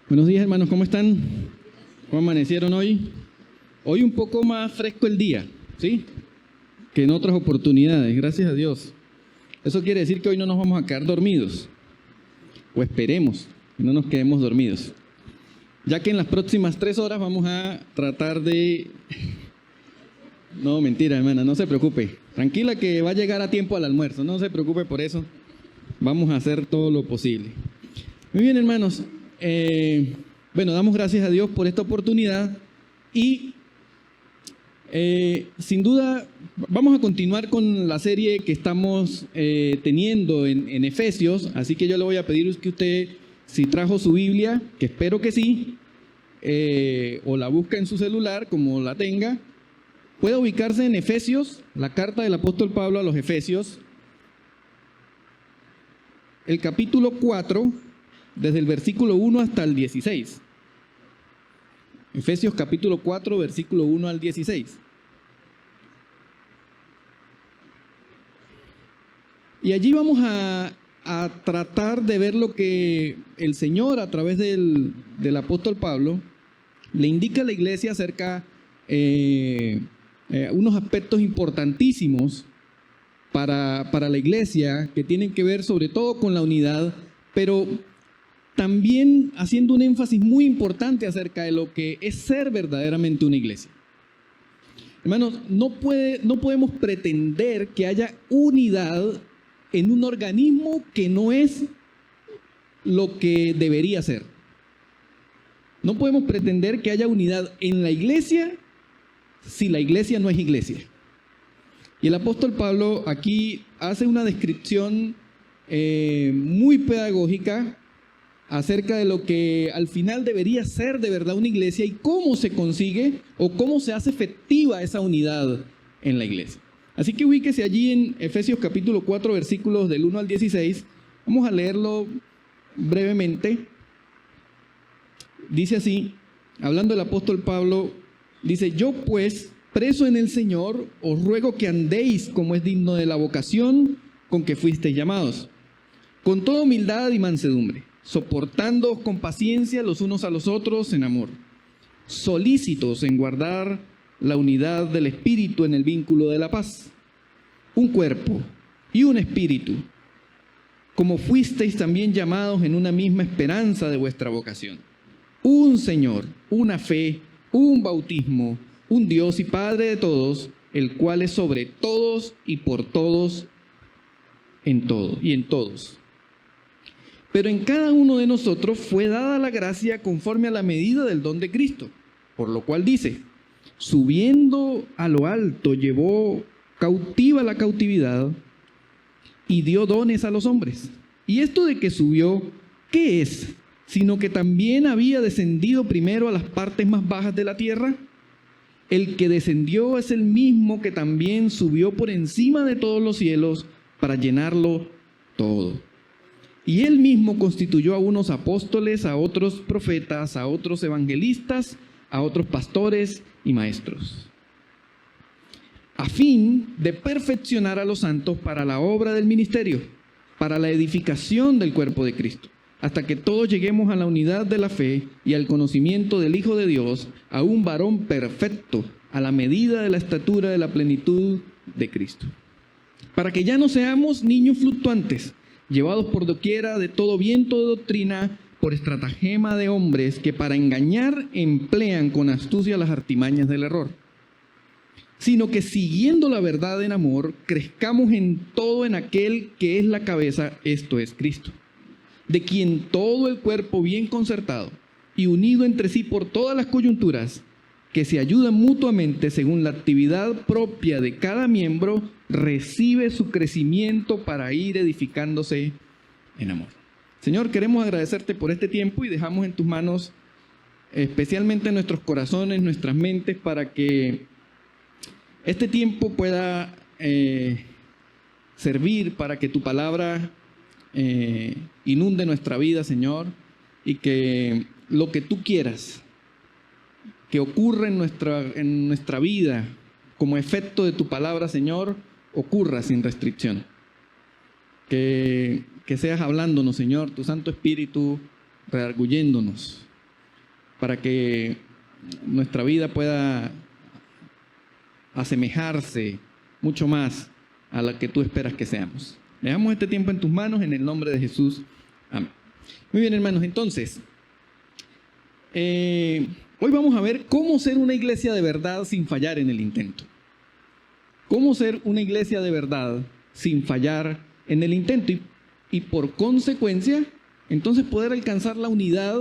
Buenos días, hermanos, ¿cómo están? ¿Cómo amanecieron hoy? Hoy un poco más fresco el día, ¿sí? Que en otras oportunidades, gracias a Dios. Eso quiere decir que hoy no nos vamos a quedar dormidos, o esperemos que no nos quedemos dormidos, ya que en las próximas 3 horas vamos a tratar de... No, mentira, hermana, no se preocupe. Tranquila que va a llegar a tiempo al almuerzo, no se preocupe por eso. Vamos a hacer todo lo posible. Muy bien, hermanos. Damos gracias a Dios por esta oportunidad y sin duda vamos a continuar con la serie que estamos teniendo en Efesios, así que yo le voy a pedir que usted, si trajo su Biblia, que espero que sí, o la busca en su celular, como la tenga, pueda ubicarse en Efesios, la carta del apóstol Pablo a los Efesios, el capítulo 4, desde el versículo 1 hasta el 16. Efesios capítulo 4, versículo 1 al 16. Y allí vamos a tratar de ver lo que el Señor, a través del apóstol Pablo, le indica a la iglesia acerca de unos aspectos importantísimos para la iglesia, que tienen que ver sobre todo con la unidad, pero también haciendo un énfasis muy importante acerca de lo que es ser verdaderamente una iglesia. Hermanos, no podemos pretender que haya unidad en un organismo que no es lo que debería ser. No podemos pretender que haya unidad en la iglesia si la iglesia no es iglesia. Y el apóstol Pablo aquí hace una descripción muy pedagógica acerca de lo que al final debería ser de verdad una iglesia y cómo se consigue o cómo se hace efectiva esa unidad en la iglesia. Así que ubíquese allí en Efesios capítulo 4, versículos del 1 al 16. Vamos a leerlo brevemente. Dice así, hablando el apóstol Pablo, dice: yo pues, preso en el Señor, os ruego que andéis como es digno de la vocación con que fuisteis llamados, con toda humildad y mansedumbre, soportándoos con paciencia los unos a los otros en amor, solícitos en guardar la unidad del Espíritu en el vínculo de la paz, un cuerpo y un espíritu, como fuisteis también llamados en una misma esperanza de vuestra vocación, un Señor, una fe, un bautismo, un Dios y Padre de todos, el cual es sobre todos y por todos, en todo y en todos. Pero en cada uno de nosotros fue dada la gracia conforme a la medida del don de Cristo, por lo cual dice: subiendo a lo alto llevó cautiva la cautividad y dio dones a los hombres. Y esto de que subió, ¿qué es? Sino que también había descendido primero a las partes más bajas de la tierra. El que descendió es el mismo que también subió por encima de todos los cielos para llenarlo todo. Y él mismo constituyó a unos apóstoles, a otros profetas, a otros evangelistas, a otros pastores y maestros, a fin de perfeccionar a los santos para la obra del ministerio, para la edificación del cuerpo de Cristo, hasta que todos lleguemos a la unidad de la fe y al conocimiento del Hijo de Dios, a un varón perfecto, a la medida de la estatura de la plenitud de Cristo, para que ya no seamos niños fluctuantes, llevados por doquiera de todo viento de doctrina, por estratagema de hombres que para engañar emplean con astucia las artimañas del error, sino que siguiendo la verdad en amor, crezcamos en todo en aquel que es la cabeza, esto es Cristo, de quien todo el cuerpo bien concertado y unido entre sí por todas las coyunturas, que se ayudan mutuamente según la actividad propia de cada miembro, recibe su crecimiento para ir edificándose en amor. Señor, queremos agradecerte por este tiempo y dejamos en tus manos especialmente nuestros corazones, nuestras mentes, para que este tiempo pueda servir para que tu palabra inunde nuestra vida, Señor, y que lo que tú quieras que ocurra en nuestra vida como efecto de tu palabra, Señor, ocurra sin restricción. Que seas hablándonos, Señor, tu Santo Espíritu redarguyéndonos para que nuestra vida pueda asemejarse mucho más a la que tú esperas que seamos. Dejamos este tiempo en tus manos en el nombre de Jesús. Amén. Muy bien, hermanos, entonces, hoy vamos a ver cómo ser una iglesia de verdad sin fallar en el intento. Cómo ser una iglesia de verdad sin fallar en el intento y por consecuencia, entonces poder alcanzar la unidad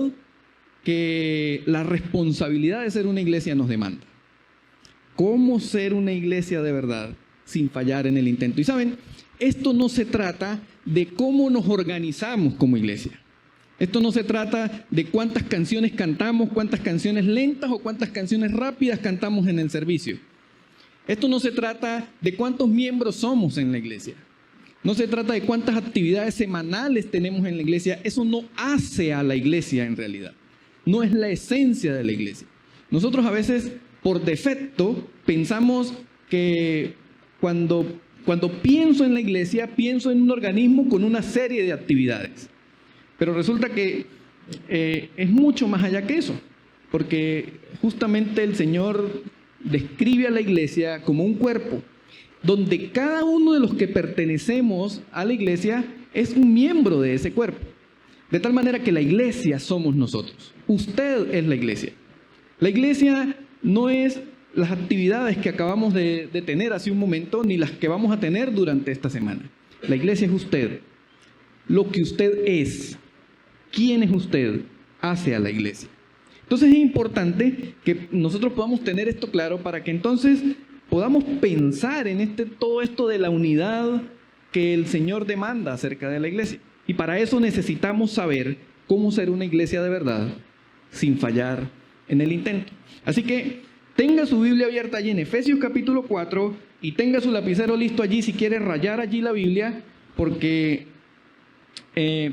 que la responsabilidad de ser una iglesia nos demanda. ¿Cómo ser una iglesia de verdad sin fallar en el intento? Y saben, esto no se trata de cómo nos organizamos como iglesia. Esto no se trata de cuántas canciones cantamos, cuántas canciones lentas o cuántas canciones rápidas cantamos en el servicio. Esto no se trata de cuántos miembros somos en la iglesia. No se trata de cuántas actividades semanales tenemos en la iglesia. Eso no hace a la iglesia en realidad. No es la esencia de la iglesia. Nosotros a veces, por defecto, pensamos que cuando pienso en la iglesia, pienso en un organismo con una serie de actividades. Pero resulta que es mucho más allá que eso. Porque justamente el Señor describe a la iglesia como un cuerpo, donde cada uno de los que pertenecemos a la iglesia es un miembro de ese cuerpo. De tal manera que la iglesia somos nosotros. Usted es la iglesia. La iglesia no es las actividades que acabamos de tener hace un momento, ni las que vamos a tener durante esta semana. La iglesia es usted. Lo que usted es, quién es usted, hace a la iglesia. Entonces es importante que nosotros podamos tener esto claro para que entonces podamos pensar en todo esto de la unidad que el Señor demanda acerca de la iglesia. Y para eso necesitamos saber cómo ser una iglesia de verdad sin fallar en el intento. Así que tenga su Biblia abierta allí en Efesios capítulo 4 y tenga su lapicero listo allí si quiere rayar allí la Biblia, porque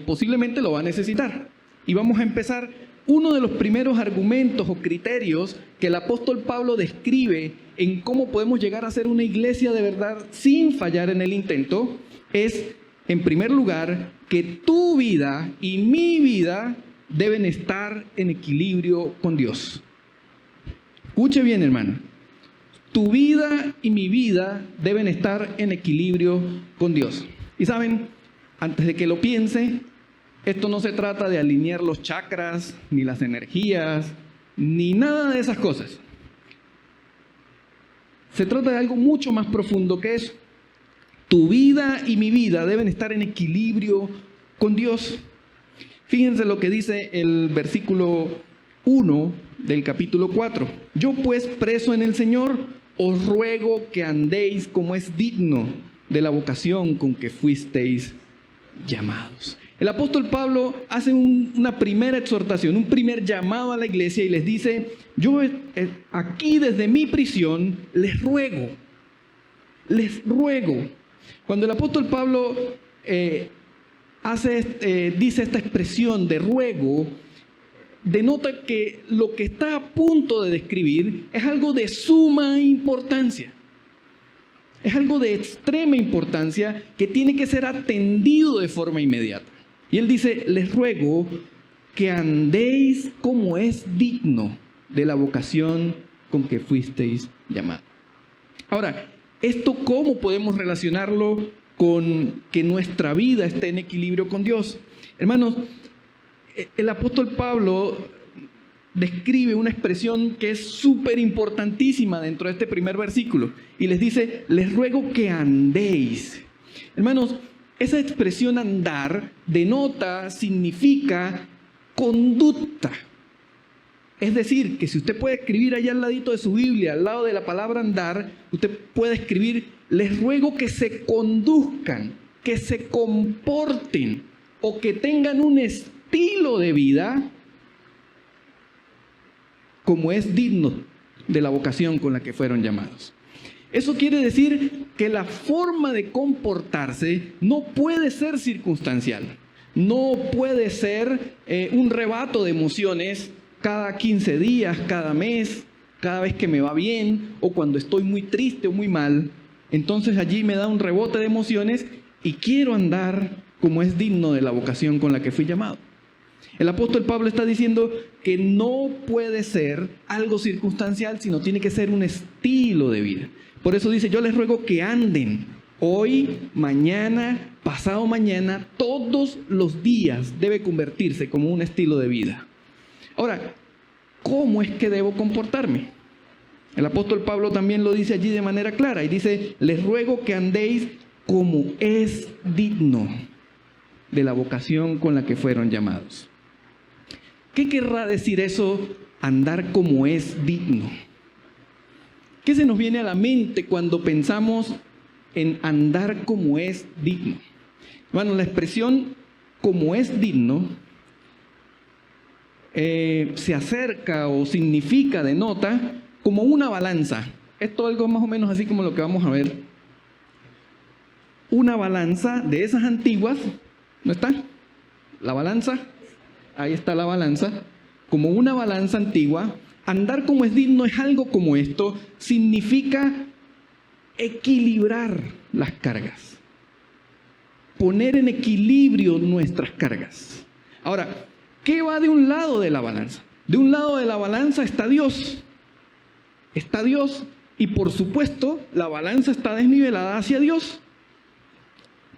posiblemente lo va a necesitar. Y vamos a empezar. Uno de los primeros argumentos o criterios que el apóstol Pablo describe en cómo podemos llegar a ser una iglesia de verdad sin fallar en el intento es, en primer lugar, que tu vida y mi vida deben estar en equilibrio con Dios. Escuche bien, hermano. Tu vida y mi vida deben estar en equilibrio con Dios. Y saben, antes de que lo piense, esto no se trata de alinear los chakras, ni las energías, ni nada de esas cosas. Se trata de algo mucho más profundo que eso. Tu vida y mi vida deben estar en equilibrio con Dios. Fíjense lo que dice el versículo 1 del capítulo 4. Yo pues, preso en el Señor, os ruego que andéis como es digno de la vocación con que fuisteis llamados. El apóstol Pablo hace una primera exhortación, un primer llamado a la iglesia y les dice, yo aquí desde mi prisión les ruego. Cuando el apóstol Pablo dice esta expresión de ruego, denota que lo que está a punto de describir es algo de suma importancia. Es algo de extrema importancia que tiene que ser atendido de forma inmediata. Y él dice, les ruego que andéis como es digno de la vocación con que fuisteis llamados. Ahora, ¿esto cómo podemos relacionarlo con que nuestra vida esté en equilibrio con Dios? Hermanos, el apóstol Pablo describe una expresión que es súper importantísima dentro de este primer versículo. Y les dice, les ruego que andéis. Hermanos, esa expresión andar denota, significa conducta. Es decir, que si usted puede escribir allá al ladito de su Biblia, al lado de la palabra andar, usted puede escribir, les ruego que se conduzcan, que se comporten o que tengan un estilo de vida como es digno de la vocación con la que fueron llamados. Eso quiere decir que la forma de comportarse no puede ser circunstancial. No puede ser un rebato de emociones cada 15 días, cada mes, cada vez que me va bien o cuando estoy muy triste o muy mal. Entonces allí me da un rebote de emociones y quiero andar como es digno de la vocación con la que fui llamado. El apóstol Pablo está diciendo que no puede ser algo circunstancial, sino tiene que ser un estilo de vida. Por eso dice, yo les ruego que anden hoy, mañana, pasado mañana, todos los días debe convertirse como un estilo de vida. Ahora, ¿cómo es que debo comportarme? El apóstol Pablo también lo dice allí de manera clara y dice, les ruego que andéis como es digno de la vocación con la que fueron llamados. ¿Qué querrá decir eso, andar como es digno? ¿Qué se nos viene a la mente cuando pensamos en andar como es digno? Bueno, la expresión como es digno se acerca o significa, denota, como una balanza. Esto es algo más o menos así como lo que vamos a ver. Una balanza de esas antiguas, ¿no está? La balanza, ahí está la balanza, como una balanza antigua. Andar como es digno es algo como esto, significa equilibrar las cargas, poner en equilibrio nuestras cargas. Ahora, ¿qué va de un lado de la balanza? De un lado de la balanza está Dios. Está Dios y por supuesto la balanza está desnivelada hacia Dios.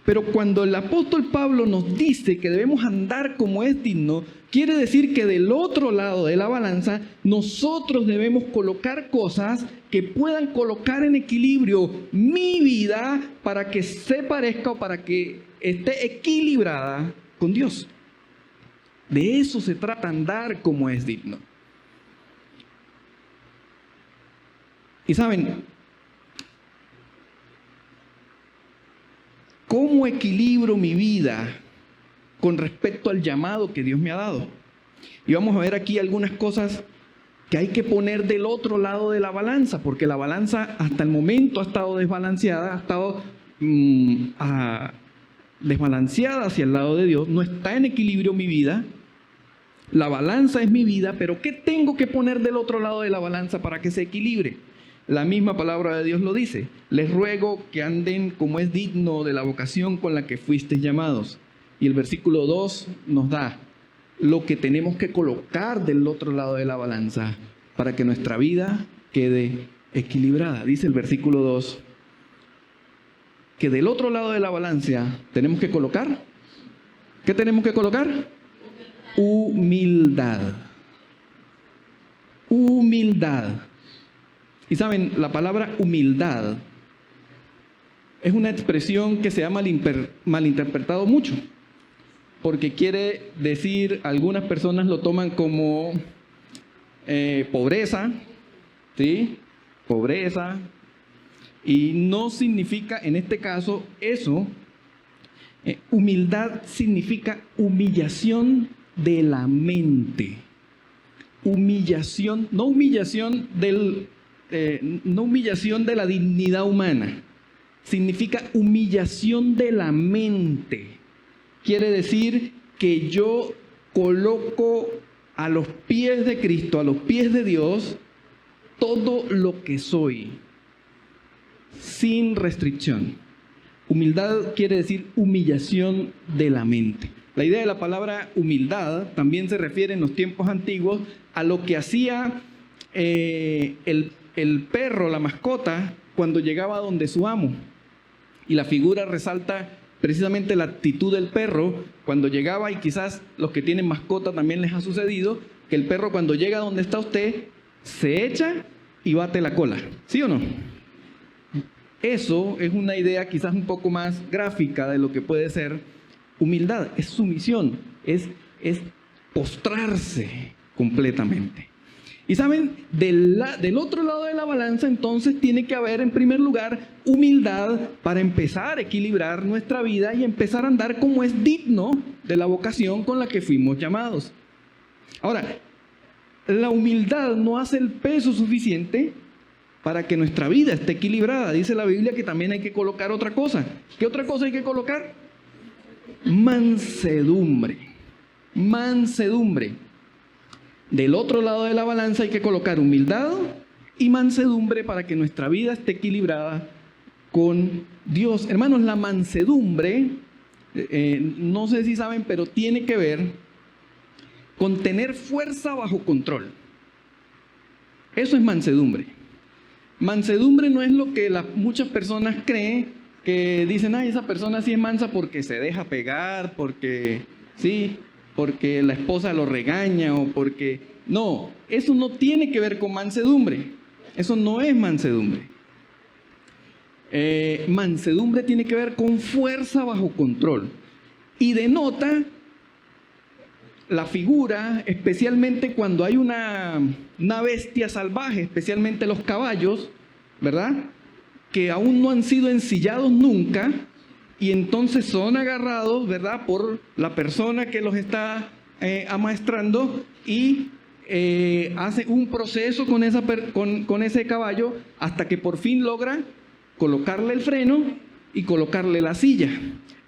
Pero cuando el apóstol Pablo nos dice que debemos andar como es digno, quiere decir que del otro lado de la balanza nosotros debemos colocar cosas que puedan colocar en equilibrio mi vida para que se parezca o para que esté equilibrada con Dios. De eso se trata, andar como es digno. Y saben, ¿cómo equilibro mi vida con respecto al llamado que Dios me ha dado? Y vamos a ver aquí algunas cosas que hay que poner del otro lado de la balanza, porque la balanza hasta el momento ha estado desbalanceada, ha estado desbalanceada hacia el lado de Dios, no está en equilibrio mi vida. La balanza es mi vida, pero ¿qué tengo que poner del otro lado de la balanza para que se equilibre? La misma palabra de Dios lo dice. Les ruego que anden como es digno de la vocación con la que fuisteis llamados. Y el versículo 2 nos da lo que tenemos que colocar del otro lado de la balanza para que nuestra vida quede equilibrada. Dice el versículo 2 que del otro lado de la balanza tenemos que colocar. ¿Qué tenemos que colocar? Humildad. Humildad. Y saben, la palabra humildad es una expresión que se ha malinterpretado mucho, porque quiere decir, algunas personas lo toman como pobreza, ¿sí? Pobreza, y no significa en este caso eso. Humildad significa humillación de la mente. Humillación, no humillación de la dignidad humana, significa humillación de la mente. Quiere decir que yo coloco a los pies de Cristo, a los pies de Dios, todo lo que soy, sin restricción. Humildad quiere decir humillación de la mente. La idea de la palabra humildad también se refiere en los tiempos antiguos a lo que hacía el perro, la mascota, cuando llegaba donde su amo. Y la figura resalta precisamente la actitud del perro cuando llegaba, y quizás los que tienen mascota también les ha sucedido, que el perro cuando llega donde está usted, se echa y bate la cola. ¿Sí o no? Eso es una idea quizás un poco más gráfica de lo que puede ser humildad. Es sumisión, es postrarse completamente. Y saben, del otro lado de la balanza entonces tiene que haber en primer lugar humildad para empezar a equilibrar nuestra vida y empezar a andar como es digno de la vocación con la que fuimos llamados. Ahora, la humildad no hace el peso suficiente para que nuestra vida esté equilibrada. Dice la Biblia que también hay que colocar otra cosa. ¿Qué otra cosa hay que colocar? Mansedumbre. Mansedumbre. Del otro lado de la balanza hay que colocar humildad y mansedumbre para que nuestra vida esté equilibrada con Dios. Hermanos, la mansedumbre, no sé si saben, pero tiene que ver con tener fuerza bajo control. Eso es mansedumbre. Mansedumbre no es lo que muchas personas creen, que dicen, ay, esa persona sí es mansa porque se deja pegar, porque la esposa lo regaña o porque... No, eso no tiene que ver con mansedumbre. Eso no es mansedumbre. Mansedumbre tiene que ver con fuerza bajo control. Y denota la figura, especialmente cuando hay una bestia salvaje, especialmente los caballos, ¿verdad?, que aún no han sido ensillados nunca, y entonces son agarrados, ¿verdad?, por la persona que los está amaestrando, y hace un proceso con ese caballo hasta que por fin logra colocarle el freno y colocarle la silla.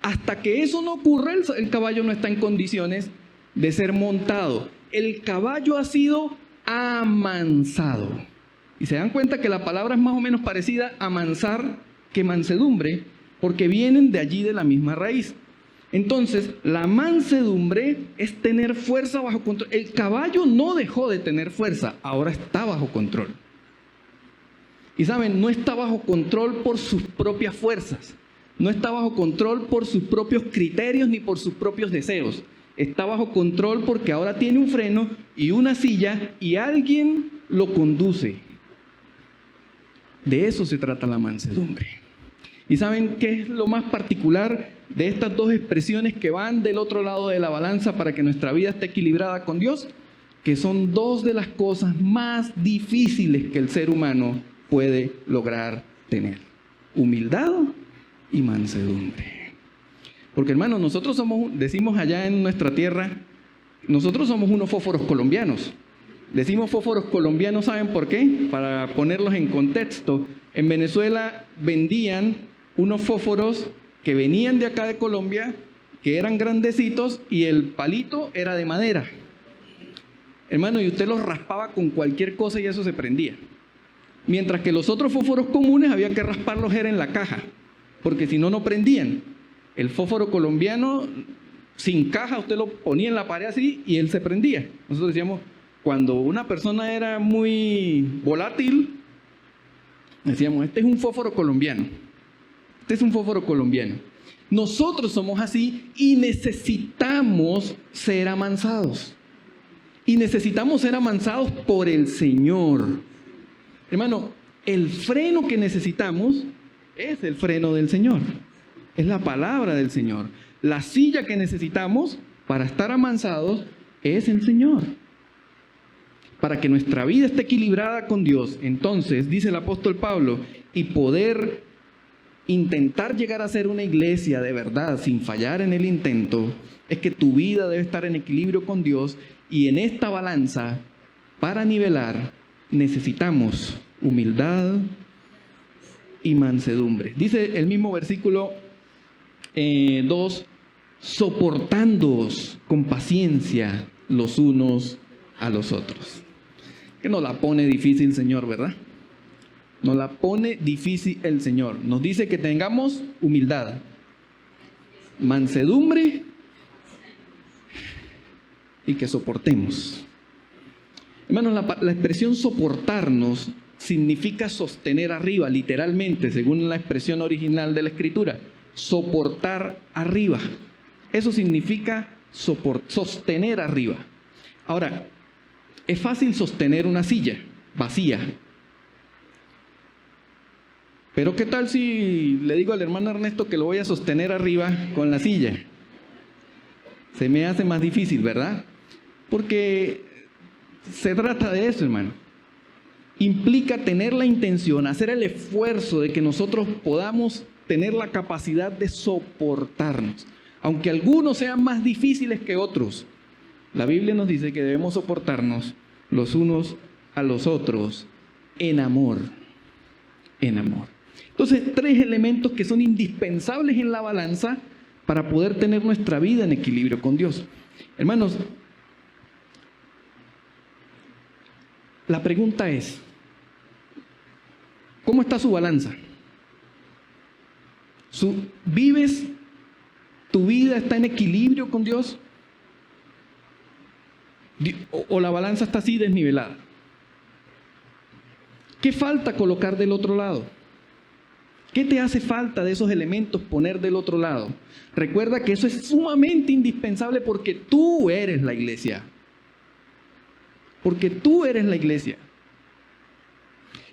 Hasta que eso no ocurra, el caballo no está en condiciones de ser montado. El caballo ha sido amansado. Y se dan cuenta que la palabra es más o menos parecida a amansar que mansedumbre, porque vienen de allí, de la misma raíz. Entonces, la mansedumbre es tener fuerza bajo control. El caballo no dejó de tener fuerza, ahora está bajo control. Y saben, no está bajo control por sus propias fuerzas, no está bajo control por sus propios criterios ni por sus propios deseos. Está bajo control porque ahora tiene un freno y una silla y alguien lo conduce. De eso se trata la mansedumbre. ¿Y saben qué es lo más particular de estas dos expresiones que van del otro lado de la balanza para que nuestra vida esté equilibrada con Dios? Que son dos de las cosas más difíciles que el ser humano puede lograr tener: humildad y mansedumbre. Porque, hermanos, nosotros decimos allá en nuestra tierra, nosotros somos unos fósforos colombianos. Decimos fósforos colombianos, ¿saben por qué? Para ponerlos en contexto, en Venezuela vendían unos fósforos que venían de acá de Colombia, que eran grandecitos y el palito era de madera. Hermano, y usted los raspaba con cualquier cosa y eso se prendía. Mientras que los otros fósforos comunes había que rasparlos era en la caja, porque si no, no prendían. El fósforo colombiano, sin caja, usted lo ponía en la pared así y él se prendía. Nosotros decíamos, cuando una persona era muy volátil, decíamos, este es un fósforo colombiano. Este es un fósforo colombiano. Nosotros somos así y necesitamos ser amansados. Y necesitamos ser amansados por el Señor. Hermano, el freno que necesitamos es el freno del Señor. Es la palabra del Señor. La silla que necesitamos para estar amansados es el Señor. Para que nuestra vida esté equilibrada con Dios, entonces, dice el apóstol Pablo, y poder intentar llegar a ser una iglesia de verdad, sin fallar en el intento, es que tu vida debe estar en equilibrio con Dios, y en esta balanza, para nivelar, necesitamos humildad y mansedumbre. Dice el mismo versículo 2, soportándoos con paciencia los unos a los otros. Que nos la pone difícil, Señor, ¿verdad? Nos la pone difícil el Señor. Nos dice que tengamos humildad, mansedumbre y que soportemos. Hermanos, la expresión soportarnos significa sostener arriba, literalmente, según la expresión original de la Escritura. Soportar arriba. Eso significa sostener arriba. Ahora, es fácil sostener una silla vacía. Pero ¿qué tal si le digo al hermano Ernesto que lo voy a sostener arriba con la silla? Se me hace más difícil, ¿verdad? Porque se trata de eso, hermano. Implica tener la intención, hacer el esfuerzo de que nosotros podamos tener la capacidad de soportarnos. Aunque algunos sean más difíciles que otros, la Biblia nos dice que debemos soportarnos los unos a los otros en amor. En amor. Entonces, 3 elementos que son indispensables en la balanza para poder tener nuestra vida en equilibrio con Dios. Hermanos, la pregunta es, ¿cómo está su balanza? ¿Vives? ¿Tu vida está en equilibrio con Dios? O la balanza está así desnivelada. ¿Qué falta colocar del otro lado? ¿Qué te hace falta de esos elementos poner del otro lado? Recuerda que eso es sumamente indispensable porque tú eres la iglesia. Porque tú eres la iglesia.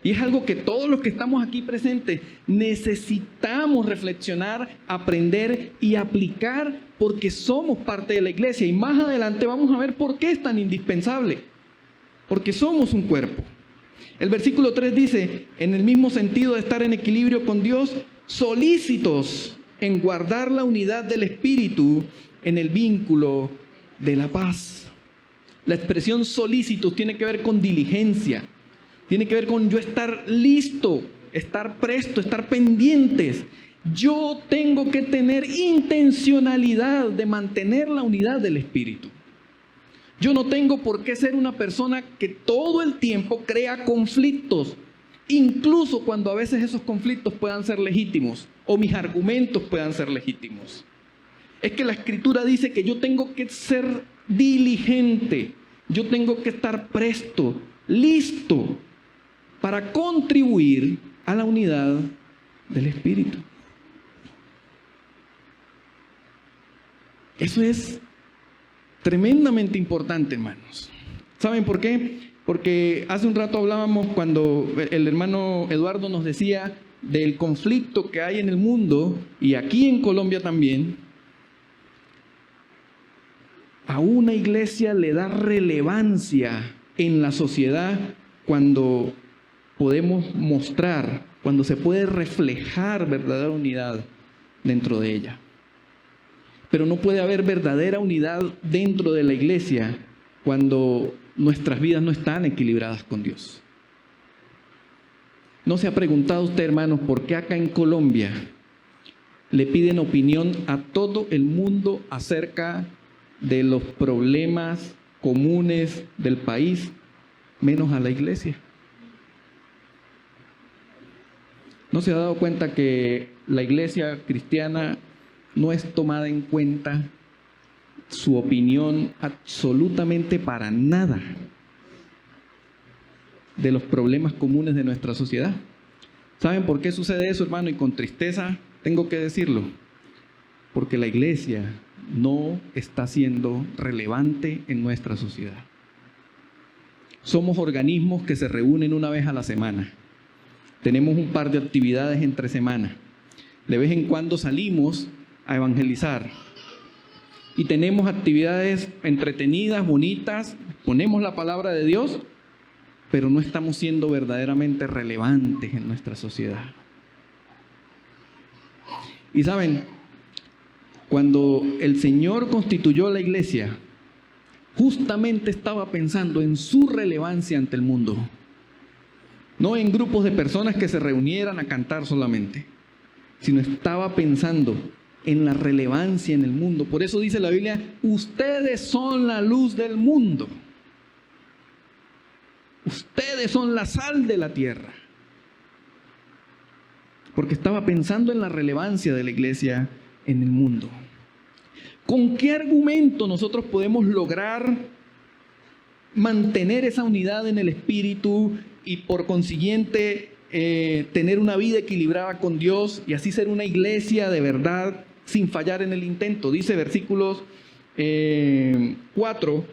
Y es algo que todos los que estamos aquí presentes necesitamos reflexionar, aprender y aplicar porque somos parte de la iglesia. Y más adelante vamos a ver por qué es tan indispensable. Porque somos un cuerpo. El versículo 3 dice, en el mismo sentido de estar en equilibrio con Dios, solícitos en guardar la unidad del Espíritu en el vínculo de la paz. La expresión solícitos tiene que ver con diligencia. Tiene que ver con yo estar listo, estar presto, estar pendientes. Yo tengo que tener intencionalidad de mantener la unidad del Espíritu. Yo no tengo por qué ser una persona que todo el tiempo crea conflictos, incluso cuando a veces esos conflictos puedan ser legítimos o mis argumentos puedan ser legítimos. Es que la Escritura dice que yo tengo que ser diligente, yo tengo que estar presto, listo, para contribuir a la unidad del Espíritu. Eso es tremendamente importante, hermanos. ¿Saben por qué? Porque hace un rato hablábamos cuando el hermano Eduardo nos decía del conflicto que hay en el mundo y aquí en Colombia también. A una iglesia le da relevancia en la sociedad cuando podemos mostrar, cuando se puede reflejar verdadera unidad dentro de ella. Pero no puede haber verdadera unidad dentro de la iglesia cuando nuestras vidas no están equilibradas con Dios. ¿No se ha preguntado usted, hermanos, por qué acá en Colombia le piden opinión a todo el mundo acerca de los problemas comunes del país, menos a la iglesia? ¿No se ha dado cuenta que la iglesia cristiana no es tomada en cuenta su opinión absolutamente para nada de los problemas comunes de nuestra sociedad? ¿Saben por qué sucede eso, hermano? Y con tristeza tengo que decirlo. Porque la iglesia no está siendo relevante en nuestra sociedad. Somos organismos que se reúnen una vez a la semana. Tenemos un par de actividades entre semana. De vez en cuando salimos a evangelizar. Y tenemos actividades entretenidas, bonitas, ponemos la palabra de Dios, pero no estamos siendo verdaderamente relevantes en nuestra sociedad. Y saben, cuando el Señor constituyó la iglesia, justamente estaba pensando en su relevancia ante el mundo. No en grupos de personas que se reunieran a cantar solamente, sino estaba pensando en la relevancia en el mundo. Por eso dice la Biblia, ustedes son la luz del mundo. Ustedes son la sal de la tierra. Porque estaba pensando en la relevancia de la iglesia en el mundo. ¿Con qué argumento nosotros podemos lograr mantener esa unidad en el espíritu y por consiguiente tener una vida equilibrada con Dios y así ser una iglesia de verdad sin fallar en el intento? Dice versículos 4,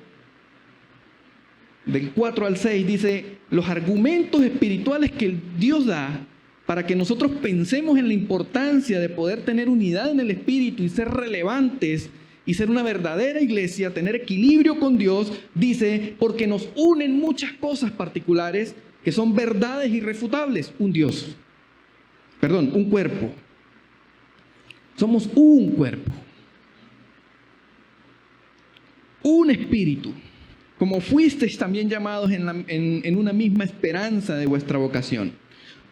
del 4 al 6, dice, los argumentos espirituales que Dios da para que nosotros pensemos en la importancia de poder tener unidad en el espíritu y ser relevantes y ser una verdadera iglesia, tener equilibrio con Dios, dice, porque nos unen muchas cosas particulares que son verdades irrefutables. Un cuerpo. Somos un cuerpo. Un espíritu. Como fuisteis también llamados en una misma esperanza de vuestra vocación.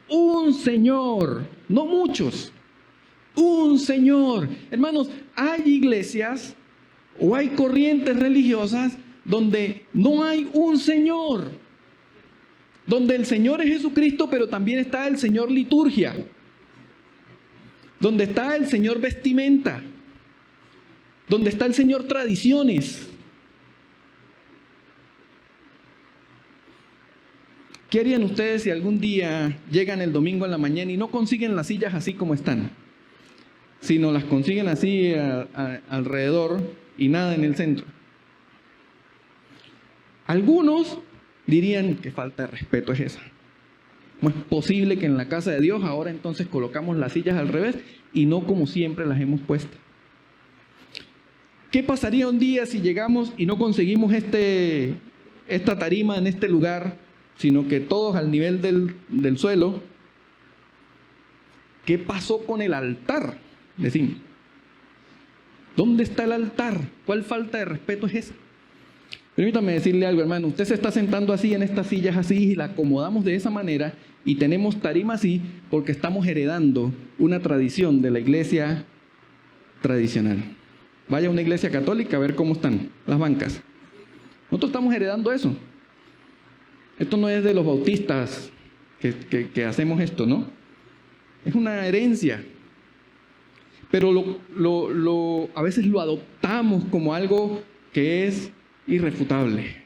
Un Señor, no muchos. Un Señor. Hermanos, hay iglesias o hay corrientes religiosas donde no hay un Señor. Donde el Señor es Jesucristo, pero también está el Señor liturgia. Donde está el Señor vestimenta. Donde está el Señor tradiciones. ¿Qué harían ustedes si algún día llegan el domingo en la mañana y no consiguen las sillas así como están, sino las consiguen así alrededor y nada en el centro? Algunos dirían, qué falta de respeto es esa. ¿Cómo es posible que en la casa de Dios ahora entonces colocamos las sillas al revés y no como siempre las hemos puesto? ¿Qué pasaría un día si llegamos y no conseguimos esta tarima en este lugar, sino que todos al nivel del suelo? ¿Qué pasó con el altar? Decimos, ¿dónde está el altar? ¿Cuál falta de respeto es esa? Permítame decirle algo, hermano. Usted se está sentando así en estas sillas así y la acomodamos de esa manera y tenemos tarima así porque estamos heredando una tradición de la iglesia tradicional. Vaya a una iglesia católica a ver cómo están las bancas. Nosotros estamos heredando eso. Esto no es de los bautistas que hacemos esto, ¿no? Es una herencia. Pero a veces lo adoptamos como algo que es irrefutable.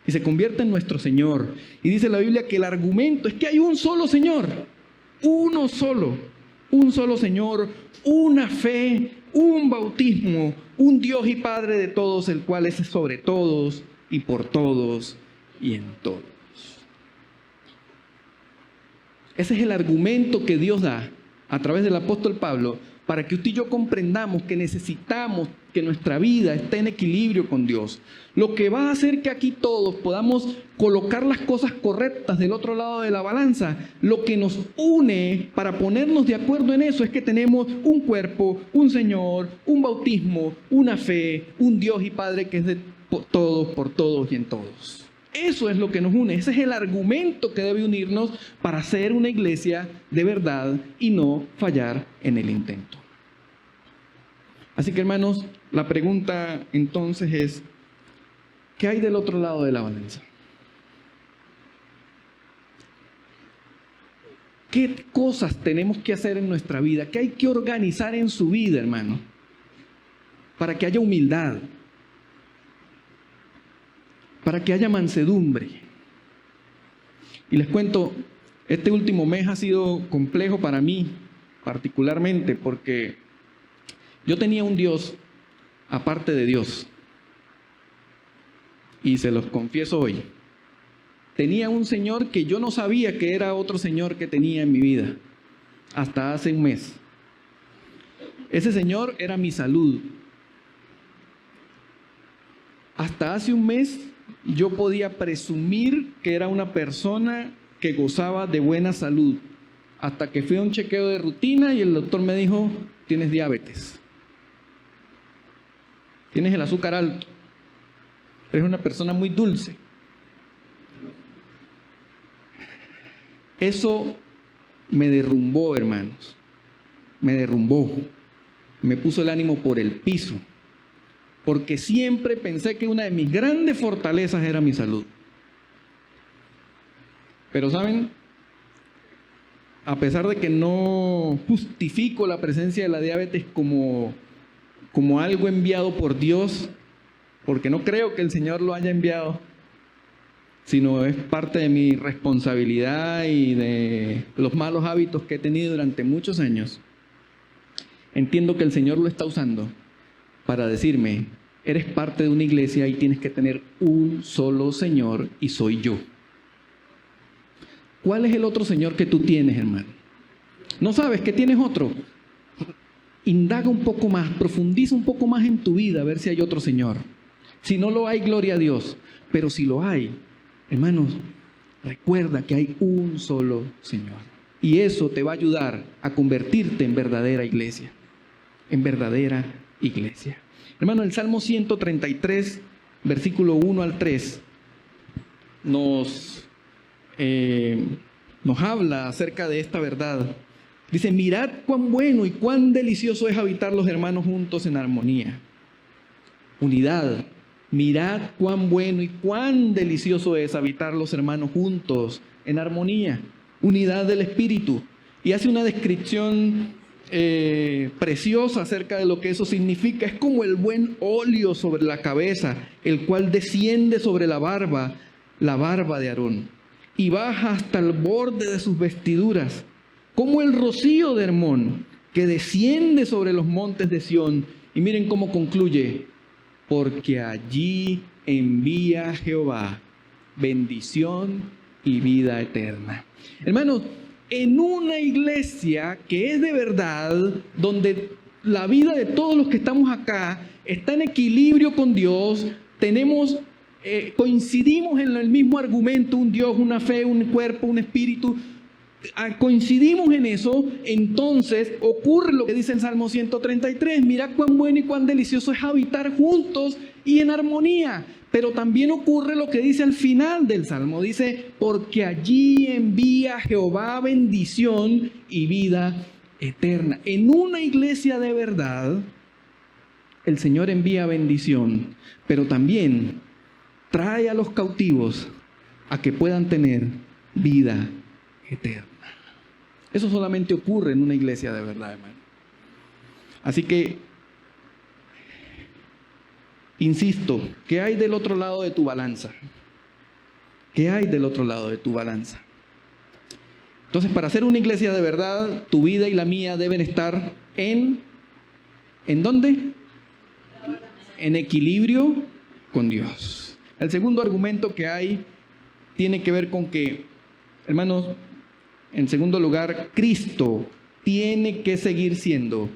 Y se convierte en nuestro Señor. Y dice la Biblia que el argumento es que hay un solo Señor. Uno solo. Un solo Señor. Una fe. Un bautismo. Un Dios y Padre de todos, el cual es sobre todos y por todos y en todos. Ese es el argumento que Dios da a través del apóstol Pablo para que usted y yo comprendamos que necesitamos que nuestra vida esté en equilibrio con Dios. Lo que va a hacer que aquí todos podamos colocar las cosas correctas del otro lado de la balanza, lo que nos une para ponernos de acuerdo en eso es que tenemos un cuerpo, un Señor, un bautismo, una fe, un Dios y Padre que es de todos, por todos y en todos. Eso es lo que nos une. Ese es el argumento que debe unirnos para ser una iglesia de verdad y no fallar en el intento. Así que, hermanos, la pregunta entonces es, ¿qué hay del otro lado de la balanza? ¿Qué cosas tenemos que hacer en nuestra vida? ¿Qué hay que organizar en su vida, hermano? Para que haya humildad. Para que haya mansedumbre. Y les cuento, este último mes ha sido complejo para mí, particularmente, porque yo tenía un Dios aparte de Dios. Y se los confieso hoy. Tenía un Señor que yo no sabía que era otro Señor que tenía en mi vida, hasta hace un mes. Ese Señor era mi salud. Hasta hace un mes yo podía presumir que era una persona que gozaba de buena salud, hasta que fui a un chequeo de rutina y el doctor me dijo, tienes diabetes, tienes el azúcar alto, eres una persona muy dulce. Eso me derrumbó, hermanos, me derrumbó, me puso el ánimo por el piso. Porque siempre pensé que una de mis grandes fortalezas era mi salud. Pero ¿saben? A pesar de que no justifico la presencia de la diabetes como algo enviado por Dios, porque no creo que el Señor lo haya enviado, sino es parte de mi responsabilidad y de los malos hábitos que he tenido durante muchos años, entiendo que el Señor lo está usando para decirme, eres parte de una iglesia y tienes que tener un solo Señor y soy yo. ¿Cuál es el otro Señor que tú tienes, hermano? ¿No sabes que tienes otro? Indaga un poco más, profundiza un poco más en tu vida a ver si hay otro Señor. Si no lo hay, gloria a Dios. Pero si lo hay, hermanos, recuerda que hay un solo Señor. Y eso te va a ayudar a convertirte en verdadera iglesia. En verdadera iglesia. Hermano, el Salmo 133, versículo 1 al 3, nos habla acerca de esta verdad. Dice, mirad cuán bueno y cuán delicioso es habitar los hermanos juntos en armonía. Unidad. Mirad cuán bueno y cuán delicioso es habitar los hermanos juntos en armonía. Unidad del espíritu. Y hace una descripción preciosa acerca de lo que eso significa. Es como el buen óleo sobre la cabeza, el cual desciende sobre la barba de Aarón, y baja hasta el borde de sus vestiduras, como el rocío de Hermón, que desciende sobre los montes de Sión. Y miren cómo concluye: porque allí envía Jehová bendición y vida eterna. Hermanos, en una iglesia que es de verdad, donde la vida de todos los que estamos acá está en equilibrio con Dios, coincidimos en el mismo argumento: un Dios, una fe, un cuerpo, un espíritu. Coincidimos en eso, entonces ocurre lo que dice el Salmo 133: mira cuán bueno y cuán delicioso es habitar juntos y en armonía. Pero también ocurre lo que dice al final del Salmo, dice: porque allí envía Jehová bendición y vida eterna. En una iglesia de verdad, el Señor envía bendición, pero también trae a los cautivos a que puedan tener vida eterna. Eso solamente ocurre en una iglesia de verdad, hermano. Así que, insisto, ¿qué hay del otro lado de tu balanza? ¿Qué hay del otro lado de tu balanza? Entonces, para ser una iglesia de verdad, tu vida y la mía deben estar ¿en dónde? En equilibrio con Dios. El segundo argumento que hay tiene que ver con que, hermanos, en segundo lugar, Cristo tiene que seguir siendo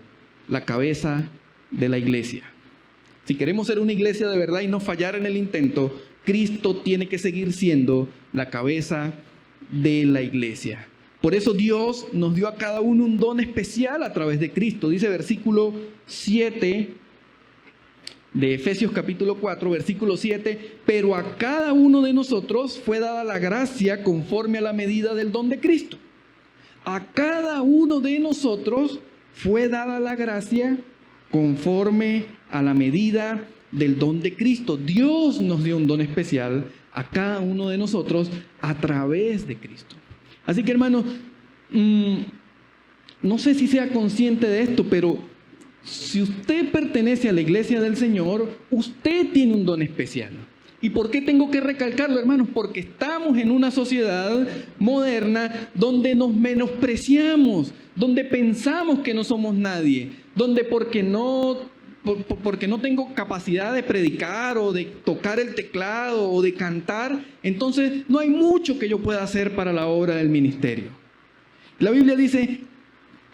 la cabeza de la iglesia. Si queremos ser una iglesia de verdad y no fallar en el intento, Cristo tiene que seguir siendo la cabeza de la iglesia. Por eso Dios nos dio a cada uno un don especial a través de Cristo. Dice versículo 7 de Efesios capítulo 4, versículo 7: pero a cada uno de nosotros fue dada la gracia conforme a la medida del don de Cristo. A cada uno de nosotros fue dada la gracia conforme a la medida del don de Cristo. Dios nos dio un don especial a cada uno de nosotros a través de Cristo. Así que, hermanos, no sé si sea consciente de esto, pero si usted pertenece a la iglesia del Señor, usted tiene un don especial. ¿Y por qué tengo que recalcarlo, hermanos? Porque estamos en una sociedad moderna donde nos menospreciamos, donde pensamos que no somos nadie, donde porque no tengo capacidad de predicar o de tocar el teclado o de cantar, entonces no hay mucho que yo pueda hacer para la obra del ministerio. La Biblia dice: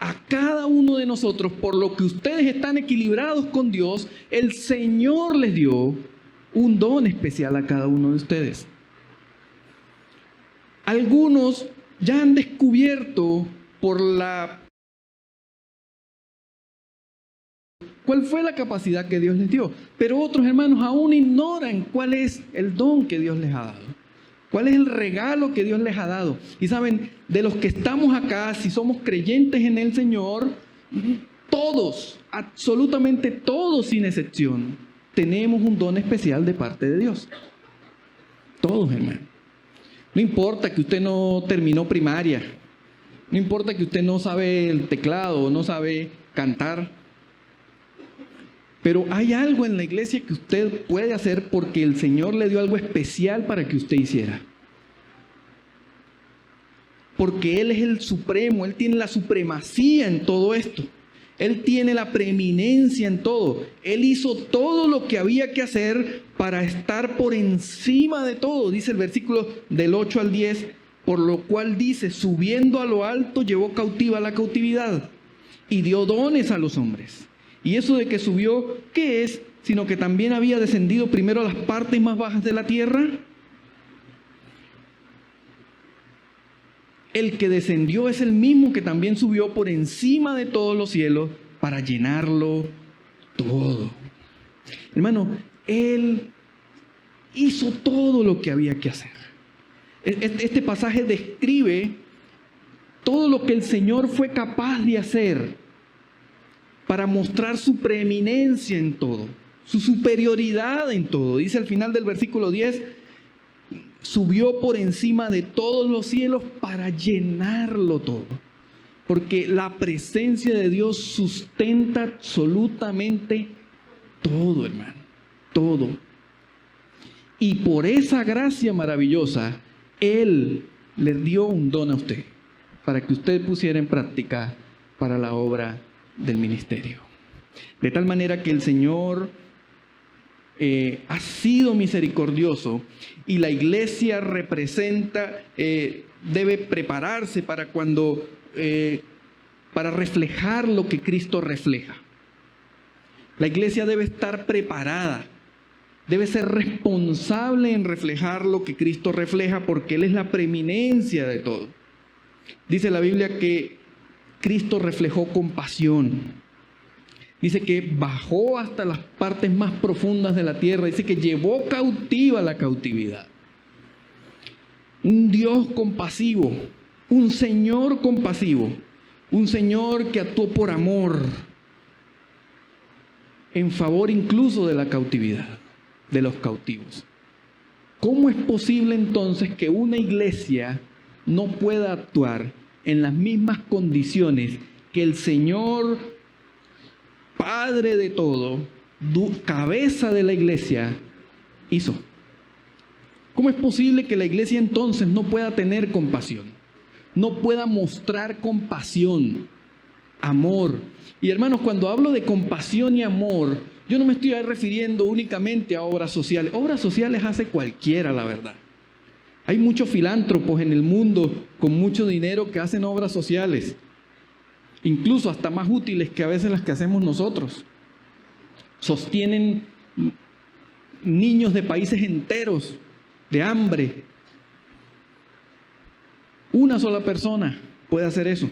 a cada uno de nosotros, por lo que ustedes están equilibrados con Dios, el Señor les dio un don especial a cada uno de ustedes. Algunos ya han descubierto cuál fue la capacidad que Dios les dio, pero otros, hermanos, aún ignoran cuál es el don que Dios les ha dado, cuál es el regalo que Dios les ha dado. Y saben, de los que estamos acá, si somos creyentes en el Señor, todos, absolutamente todos sin excepción, tenemos un don especial de parte de Dios. Todos, hermano. No importa que usted no terminó primaria, no importa que usted no sabe el teclado, no sabe cantar, pero hay algo en la iglesia que usted puede hacer porque el Señor le dio algo especial para que usted hiciera. Porque Él es el supremo, Él tiene la supremacía en todo esto. Él tiene la preeminencia en todo. Él hizo todo lo que había que hacer para estar por encima de todo. Dice el versículo del 8 al 10, por lo cual dice: subiendo a lo alto llevó cautiva la cautividad y dio dones a los hombres. Y eso de que subió, ¿qué es? Sino que también había descendido primero a las partes más bajas de la tierra. El que descendió es el mismo que también subió por encima de todos los cielos para llenarlo todo. Hermano, Él hizo todo lo que había que hacer. Este pasaje describe todo lo que el Señor fue capaz de hacer para mostrar su preeminencia en todo, su superioridad en todo. Dice al final del versículo 10: subió por encima de todos los cielos para llenarlo todo. Porque la presencia de Dios sustenta absolutamente todo, hermano. Todo. Y por esa gracia maravillosa, Él le dio un don a usted para que usted pusiera en práctica para la obra del ministerio. De tal manera que el Señor ha sido misericordioso y la iglesia representa, debe prepararse para para reflejar lo que Cristo refleja. La iglesia debe estar preparada, debe ser responsable en reflejar lo que Cristo refleja porque Él es la preeminencia de todo. Dice la Biblia que Cristo reflejó compasión. Dice que bajó hasta las partes más profundas de la tierra. Dice que llevó cautiva la cautividad. Un Dios compasivo, un Señor compasivo, un Señor que actuó por amor, en favor incluso de la cautividad, de los cautivos. ¿Cómo es posible entonces que una iglesia no pueda actuar en las mismas condiciones que el Señor, Padre de todo, cabeza de la iglesia, hizo? ¿Cómo es posible que la iglesia entonces no pueda tener compasión? No pueda mostrar compasión, amor. Y hermanos, cuando hablo de compasión y amor, yo no me estoy refiriendo únicamente a obras sociales. Obras sociales hace cualquiera, la verdad. Hay muchos filántropos en el mundo con mucho dinero que hacen obras sociales, incluso hasta más útiles que a veces las que hacemos nosotros. Sostienen niños de países enteros de hambre. Una sola persona puede hacer eso.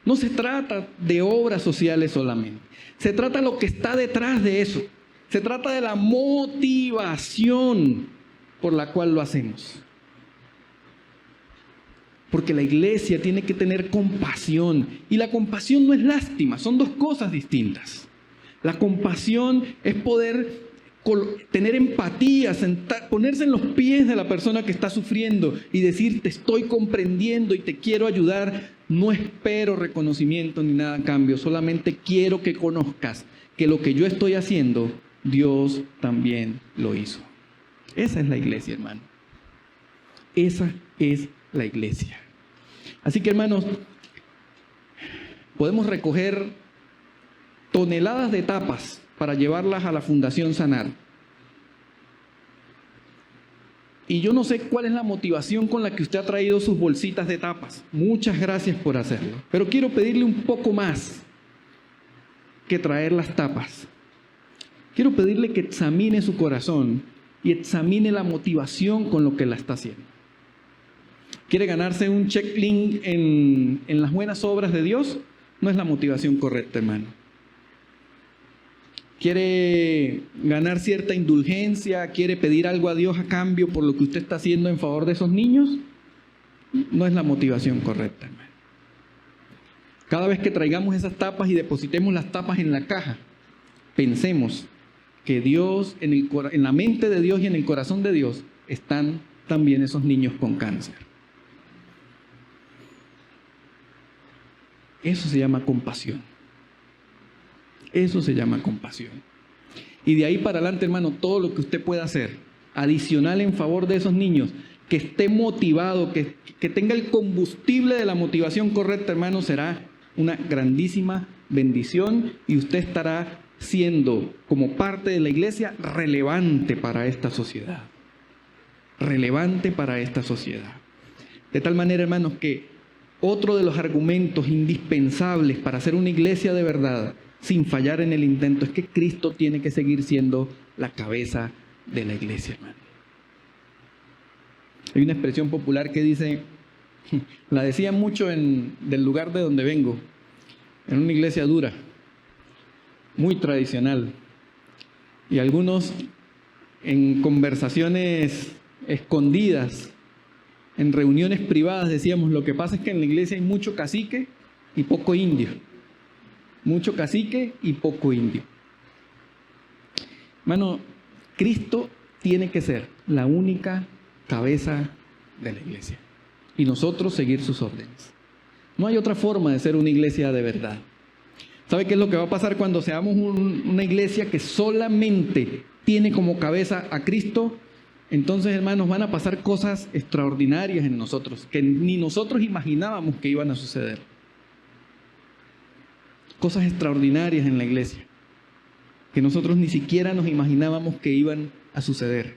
No se trata de obras sociales solamente. Se trata de lo que está detrás de eso. Se trata de la motivación por la cual lo hacemos. Porque la iglesia tiene que tener compasión. Y la compasión no es lástima, son dos cosas distintas. La compasión es poder tener empatía, ponerse en los pies de la persona que está sufriendo y decir, te estoy comprendiendo y te quiero ayudar. No espero reconocimiento ni nada a cambio, solamente quiero que conozcas que lo que yo estoy haciendo, Dios también lo hizo. Esa es la iglesia, hermano. Esa es la iglesia. Así que, hermanos, podemos recoger toneladas de tapas para llevarlas a la Fundación Sanar. Y yo no sé cuál es la motivación con la que usted ha traído sus bolsitas de tapas. Muchas gracias por hacerlo. Pero quiero pedirle un poco más que traer las tapas. Quiero pedirle que examine su corazón y examine la motivación con lo que la está haciendo. ¿Quiere ganarse un checklist en las buenas obras de Dios? No es la motivación correcta, hermano. ¿Quiere ganar cierta indulgencia? ¿Quiere pedir algo a Dios a cambio por lo que usted está haciendo en favor de esos niños? No es la motivación correcta, hermano. Cada vez que traigamos esas tapas y depositemos las tapas en la caja, pensemos que Dios, en la mente de Dios y en el corazón de Dios, están también esos niños con cáncer. Eso se llama compasión. Eso se llama compasión. Y de ahí para adelante, hermano, todo lo que usted pueda hacer adicional en favor de esos niños, que esté motivado, que tenga el combustible de la motivación correcta, hermano, será una grandísima bendición y usted estará siendo, como parte de la iglesia, relevante para esta sociedad. Relevante para esta sociedad. De tal manera, hermanos, que otro de los argumentos indispensables para hacer una iglesia de verdad, sin fallar en el intento, es que Cristo tiene que seguir siendo la cabeza de la iglesia, hermano. Hay una expresión popular que dice, la decía mucho del lugar de donde vengo, en una iglesia dura, muy tradicional, y algunos en conversaciones escondidas, en reuniones privadas decíamos, lo que pasa es que en la iglesia hay mucho cacique y poco indio. Mucho cacique y poco indio. Hermano, Cristo tiene que ser la única cabeza de la iglesia y nosotros seguir sus órdenes. No hay otra forma de ser una iglesia de verdad. ¿Sabe qué es lo que va a pasar cuando seamos una iglesia que solamente tiene como cabeza a Cristo? entonces, hermanos, van a pasar cosas extraordinarias en nosotros, que ni nosotros imaginábamos que iban a suceder. Cosas extraordinarias en la iglesia, que nosotros ni siquiera nos imaginábamos que iban a suceder.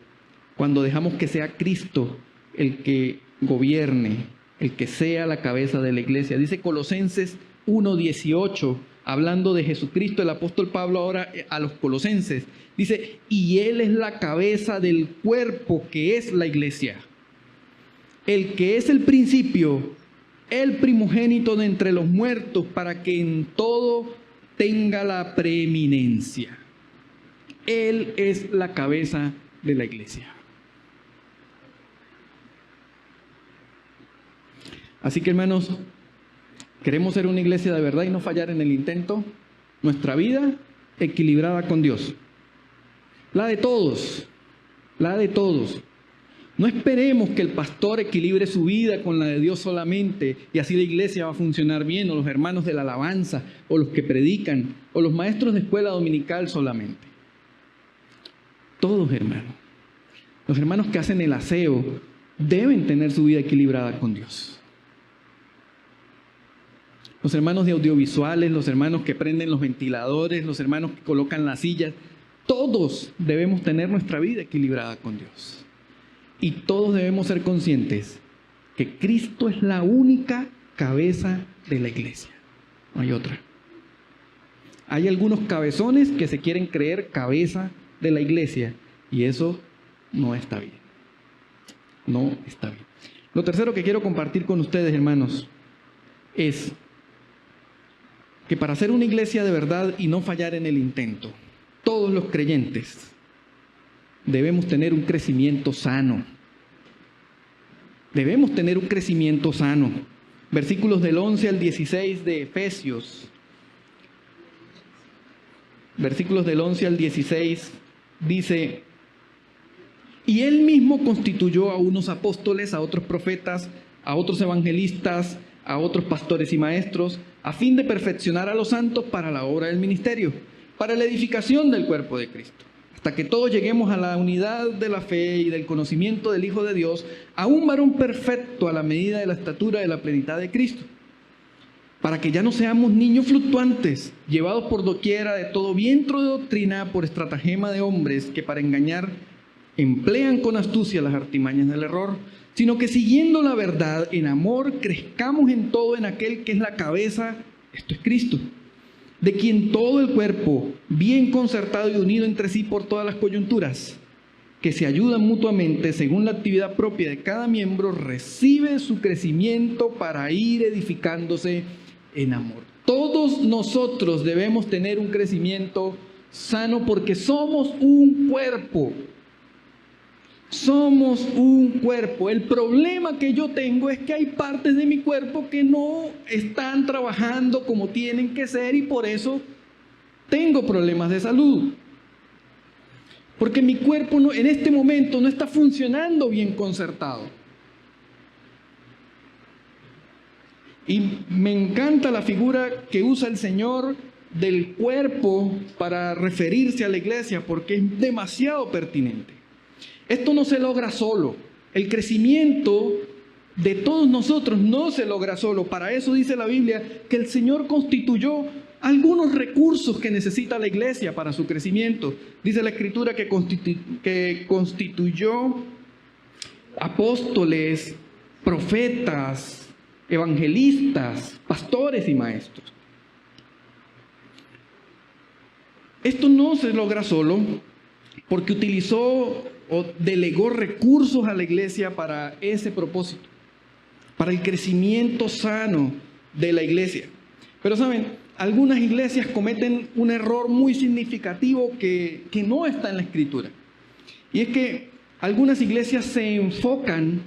Cuando dejamos que sea Cristo el que gobierne, el que sea la cabeza de la iglesia. Dice Colosenses 1:18, hablando de Jesucristo, el apóstol Pablo ahora a los colosenses, dice, y Él es la cabeza del cuerpo que es la iglesia, el que es el principio, el primogénito de entre los muertos, para que en todo tenga la preeminencia. Él es la cabeza de la iglesia. Así que, hermanos, queremos ser una iglesia de verdad y no fallar en el intento. Nuestra vida equilibrada con Dios. La de todos. La de todos. No esperemos que el pastor equilibre su vida con la de Dios solamente y así la iglesia va a funcionar bien, o los hermanos de la alabanza, o los que predican, o los maestros de escuela dominical solamente. Todos, hermanos. Los hermanos que hacen el aseo deben tener su vida equilibrada con Dios. Los hermanos de audiovisuales, los hermanos que prenden los ventiladores, los hermanos que colocan las sillas, todos debemos tener nuestra vida equilibrada con Dios. Y todos debemos ser conscientes que Cristo es la única cabeza de la iglesia. No hay otra. Hay algunos cabezones que se quieren creer cabeza de la iglesia y eso no está bien. No está bien. Lo tercero que quiero compartir con ustedes, hermanos, es que para ser una iglesia de verdad y no fallar en el intento, todos los creyentes debemos tener un crecimiento sano. Debemos tener un crecimiento sano. Versículos del 11 al 16 de Efesios. Versículos del 11 al 16 dice, y Él mismo constituyó a unos apóstoles, a otros profetas, a otros evangelistas, a otros pastores y maestros, a fin de perfeccionar a los santos para la obra del ministerio, para la edificación del cuerpo de Cristo, hasta que todos lleguemos a la unidad de la fe y del conocimiento del Hijo de Dios, a un varón perfecto a la medida de la estatura de la plenitud de Cristo, para que ya no seamos niños fluctuantes, llevados por doquiera de todo viento de doctrina por estratagema de hombres que para engañar emplean con astucia las artimañas del error, sino que siguiendo la verdad en amor crezcamos en todo en aquel que es la cabeza, esto es Cristo, de quien todo el cuerpo, bien concertado y unido entre sí por todas las coyunturas, que se ayudan mutuamente según la actividad propia de cada miembro, recibe su crecimiento para ir edificándose en amor. Todos nosotros debemos tener un crecimiento sano porque somos un cuerpo. Somos un cuerpo. El problema que yo tengo es que hay partes de mi cuerpo que no están trabajando como tienen que ser y por eso tengo problemas de salud. Porque mi cuerpo no, en este momento no está funcionando bien concertado. Y me encanta la figura que usa el Señor del cuerpo para referirse a la iglesia porque es demasiado pertinente. Esto no se logra solo. El crecimiento de todos nosotros no se logra solo. Para eso dice la Biblia que el Señor constituyó algunos recursos que necesita la iglesia para su crecimiento. Dice la Escritura que constituyó apóstoles, profetas, evangelistas, pastores y maestros. Esto no se logra solo porque utilizó o delegó recursos a la iglesia para ese propósito, para el crecimiento sano de la iglesia. Pero saben, algunas iglesias cometen un error muy significativo que no está en la Escritura. Y es que algunas iglesias se enfocan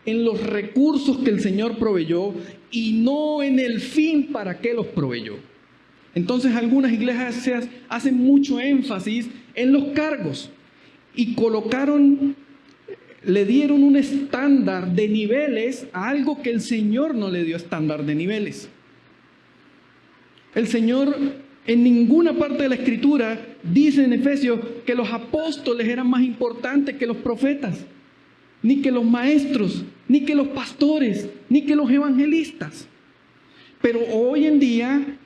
en los recursos que el Señor proveyó y no en el fin para qué los proveyó. Entonces algunas iglesias hacen mucho énfasis en los cargos y le dieron un estándar de niveles a algo que el Señor no le dio estándar de niveles. El Señor En ninguna parte de la Escritura dice en Efesios que los apóstoles eran más importantes que los profetas, ni que los maestros, ni que los pastores, ni que los evangelistas. Pero hoy en día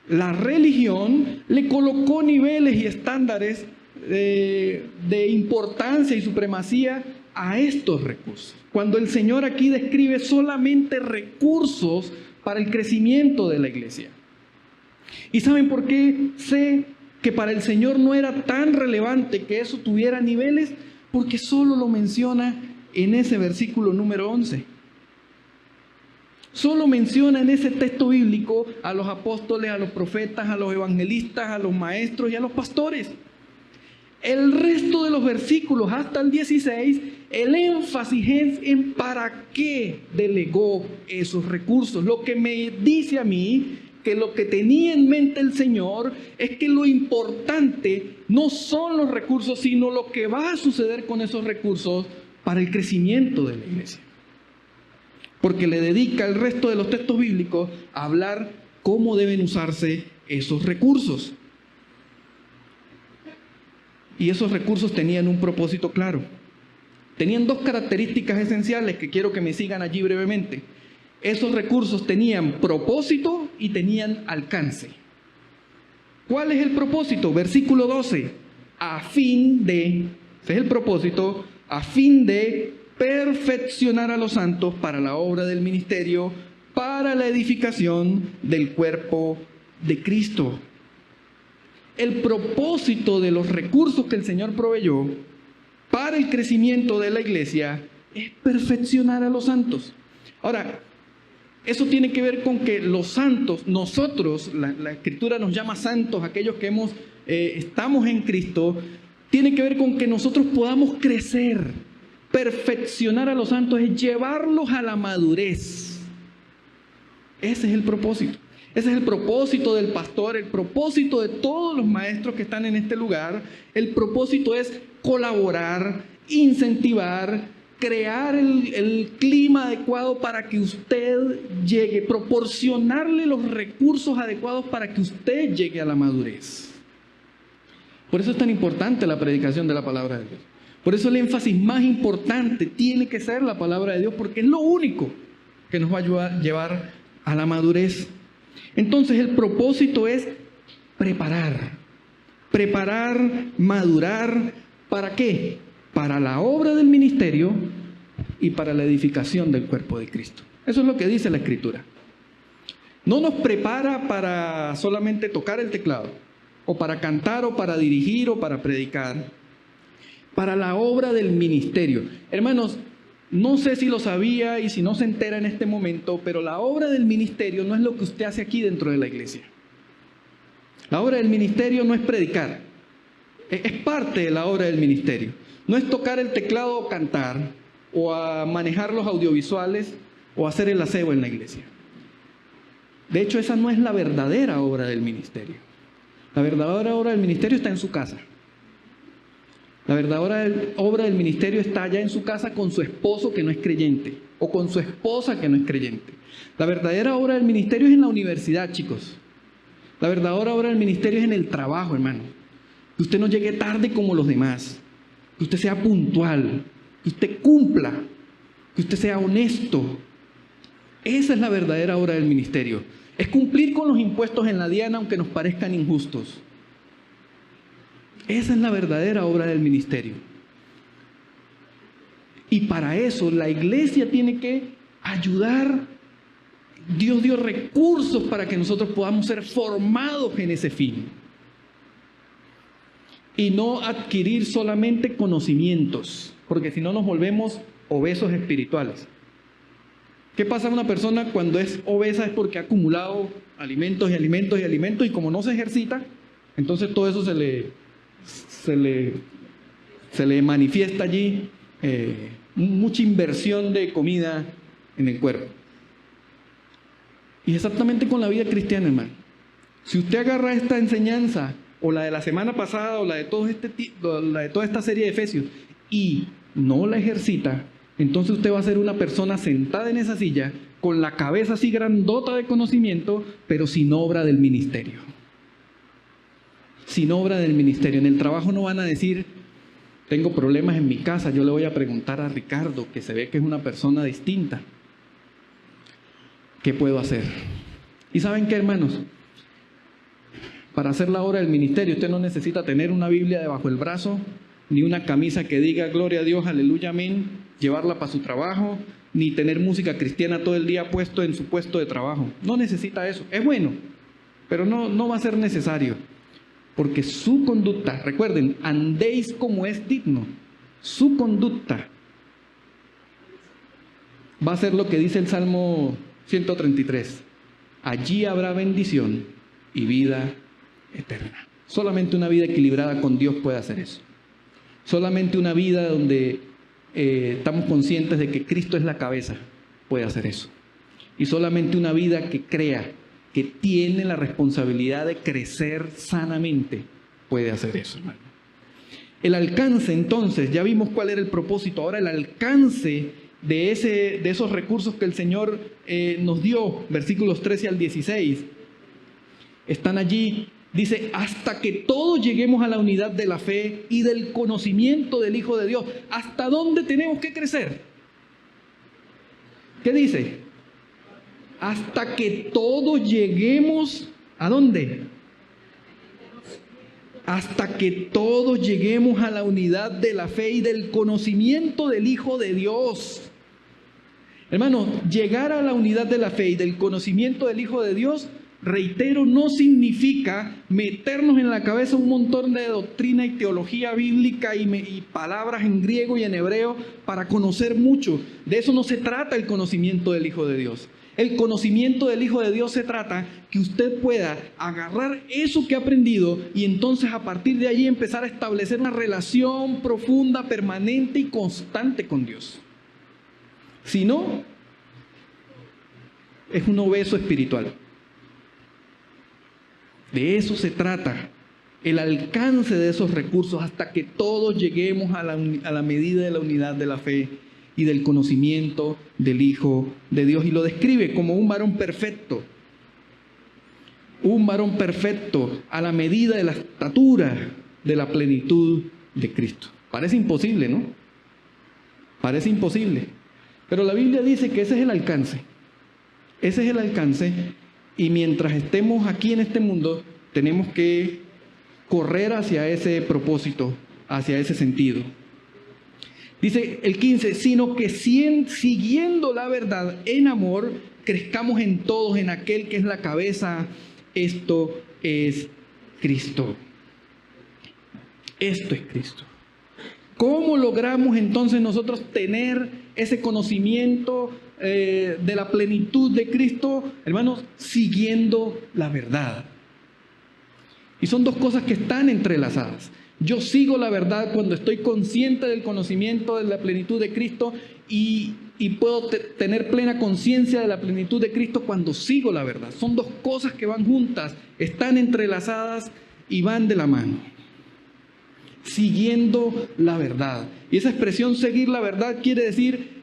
la religión le colocó niveles y estándares de importancia y supremacía a estos recursos. Cuando el Señor aquí describe solamente recursos para el crecimiento de la iglesia. ¿Y saben por qué sé que para el Señor no era tan relevante que eso tuviera niveles? Porque solo lo menciona en ese versículo número 11. Solo menciona en ese texto bíblico a los apóstoles, a los profetas, a los evangelistas, a los maestros y a los pastores. El resto de los versículos hasta el 16, el énfasis es en para qué delegó esos recursos. Lo que me dice a mí que lo que tenía en mente el Señor es que lo importante no son los recursos, sino lo que va a suceder con esos recursos para el crecimiento de la iglesia. Porque le dedica el resto de los textos bíblicos a hablar cómo deben usarse esos recursos. Y esos recursos tenían un propósito claro. Tenían dos características esenciales que quiero que me sigan allí brevemente. Esos recursos tenían propósito y tenían alcance. ¿Cuál es el propósito? Versículo 12. Ese es el propósito, a fin de perfeccionar a los santos para la obra del ministerio, para la edificación del cuerpo de Cristo. El propósito de los recursos que el Señor proveyó para el crecimiento de la iglesia es perfeccionar a los santos. Ahora, eso tiene que ver con que los santos, nosotros, la Escritura nos llama santos, aquellos que estamos en Cristo, tiene que ver con que nosotros podamos crecer. Perfeccionar a los santos es llevarlos a la madurez. Ese es el propósito. Ese es el propósito del pastor, el propósito de todos los maestros que están en este lugar. El propósito es colaborar, incentivar, crear el clima adecuado para que usted llegue, proporcionarle los recursos adecuados para que usted llegue a la madurez. Por eso es tan importante la predicación de la palabra de Dios. Por eso el énfasis más importante tiene que ser la palabra de Dios, porque es lo único que nos va a llevar a la madurez. Entonces el propósito es preparar, madurar, ¿para qué? Para la obra del ministerio y para la edificación del cuerpo de Cristo. Eso es lo que dice la Escritura. No nos prepara para solamente tocar el teclado, o para cantar, o para dirigir, o para predicar. Para la obra del ministerio. Hermanos, no sé si lo sabía y si no se entera en este momento, pero la obra del ministerio no es lo que usted hace aquí dentro de la iglesia. La obra del ministerio no es predicar. Es parte de la obra del ministerio. No es tocar el teclado o cantar, o a manejar los audiovisuales, o hacer el aseo en la iglesia. De hecho, esa no es la verdadera obra del ministerio. La verdadera obra del ministerio está en su casa. La verdadera obra del ministerio está allá en su casa con su esposo que no es creyente, o con su esposa que no es creyente. La verdadera obra del ministerio es en la universidad, chicos. La verdadera obra del ministerio es en el trabajo, hermano. Que usted no llegue tarde como los demás. Que usted sea puntual. Que usted cumpla. Que usted sea honesto. Esa es la verdadera obra del ministerio. Es cumplir con los impuestos en la diana aunque nos parezcan injustos. Esa es la verdadera obra del ministerio. Y para eso la iglesia tiene que ayudar. Dios dio recursos para que nosotros podamos ser formados en ese fin. Y no adquirir solamente conocimientos, porque si no nos volvemos obesos espirituales. ¿Qué pasa a una persona cuando es obesa? Es porque ha acumulado alimentos y alimentos y alimentos, y como no se ejercita, entonces todo eso se le manifiesta allí, mucha inversión de comida en el cuerpo. Y exactamente con la vida cristiana, hermano. Si usted agarra esta enseñanza, o la de la semana pasada, o la de toda esta serie de Efesios, y no la ejercita, entonces usted va a ser una persona sentada en esa silla, con la cabeza así grandota de conocimiento, pero sin obra del ministerio. sin obra del ministerio. En el trabajo no van a decir, tengo problemas en mi casa, yo le voy a preguntar a Ricardo, que se ve que es una persona distinta. ¿Qué puedo hacer? ¿Y saben qué, hermanos? Para hacer la obra del ministerio, usted no necesita tener una Biblia debajo del brazo, ni una camisa que diga gloria a Dios, aleluya, amén, llevarla para su trabajo, ni tener música cristiana todo el día puesto en su puesto de trabajo. No necesita eso. Es bueno, pero no va a ser necesario. Porque su conducta, recuerden, andéis como es digno. Su conducta va a ser lo que dice el Salmo 133. Allí habrá bendición y vida eterna. Solamente una vida equilibrada con Dios puede hacer eso. Solamente una vida donde estamos conscientes de que Cristo es la cabeza puede hacer eso. Y solamente una vida que crea que tiene la responsabilidad de crecer sanamente puede hacer eso, hermano. El alcance, entonces, ya vimos cuál era el propósito. Ahora el alcance de esos recursos que el Señor nos dio, versículos 13 al 16, están allí. Dice, hasta que todos lleguemos a la unidad de la fe y del conocimiento del Hijo de Dios. ¿Hasta dónde tenemos que crecer? ¿Qué dice? Hasta que todos lleguemos, ¿a dónde? Hasta que todos lleguemos a la unidad de la fe y del conocimiento del Hijo de Dios. Hermano, llegar a la unidad de la fe y del conocimiento del Hijo de Dios, reitero, no significa meternos en la cabeza un montón de doctrina y teología bíblica y palabras en griego y en hebreo para conocer mucho. De eso no se trata el conocimiento del Hijo de Dios. El conocimiento del Hijo de Dios se trata que usted pueda agarrar eso que ha aprendido y entonces a partir de allí empezar a establecer una relación profunda, permanente y constante con Dios. Si no, es un obeso espiritual. De eso se trata, el alcance de esos recursos hasta que todos lleguemos a la medida de la unidad de la fe y del conocimiento del Hijo de Dios. Y lo describe como un varón perfecto a la medida de la estatura de la plenitud de Cristo. Parece imposible, ¿no? Parece imposible. Pero la Biblia dice que ese es el alcance. Ese es el alcance. Y mientras estemos aquí en este mundo, tenemos que correr hacia ese propósito, hacia ese sentido. Dice el 15, sino que siguiendo la verdad en amor, crezcamos en todos en aquel que es la cabeza, esto es Cristo. Esto es Cristo. ¿Cómo logramos entonces nosotros tener ese conocimiento de la plenitud de Cristo? Hermanos, siguiendo la verdad. Y son dos cosas que están entrelazadas. Yo sigo la verdad cuando estoy consciente del conocimiento de la plenitud de Cristo y puedo tener plena conciencia de la plenitud de Cristo cuando sigo la verdad. Son dos cosas que van juntas, están entrelazadas y van de la mano. Siguiendo la verdad. Y esa expresión seguir la verdad quiere decir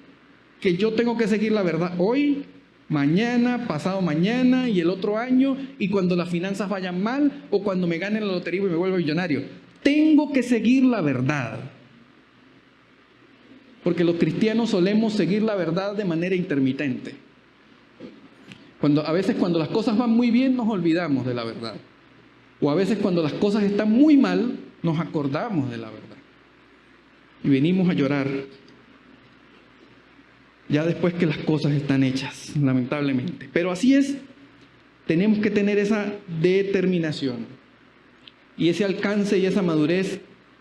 que yo tengo que seguir la verdad hoy, mañana, pasado mañana y el otro año, y cuando las finanzas vayan mal o cuando me gane la lotería y me vuelva millonario. Tengo que seguir la verdad. Porque los cristianos solemos seguir la verdad de manera intermitente. A veces cuando las cosas van muy bien nos olvidamos de la verdad. O a veces cuando las cosas están muy mal nos acordamos de la verdad. Y venimos a llorar ya después que las cosas están hechas, lamentablemente. Pero así es, tenemos que tener esa determinación. Y ese alcance y esa madurez,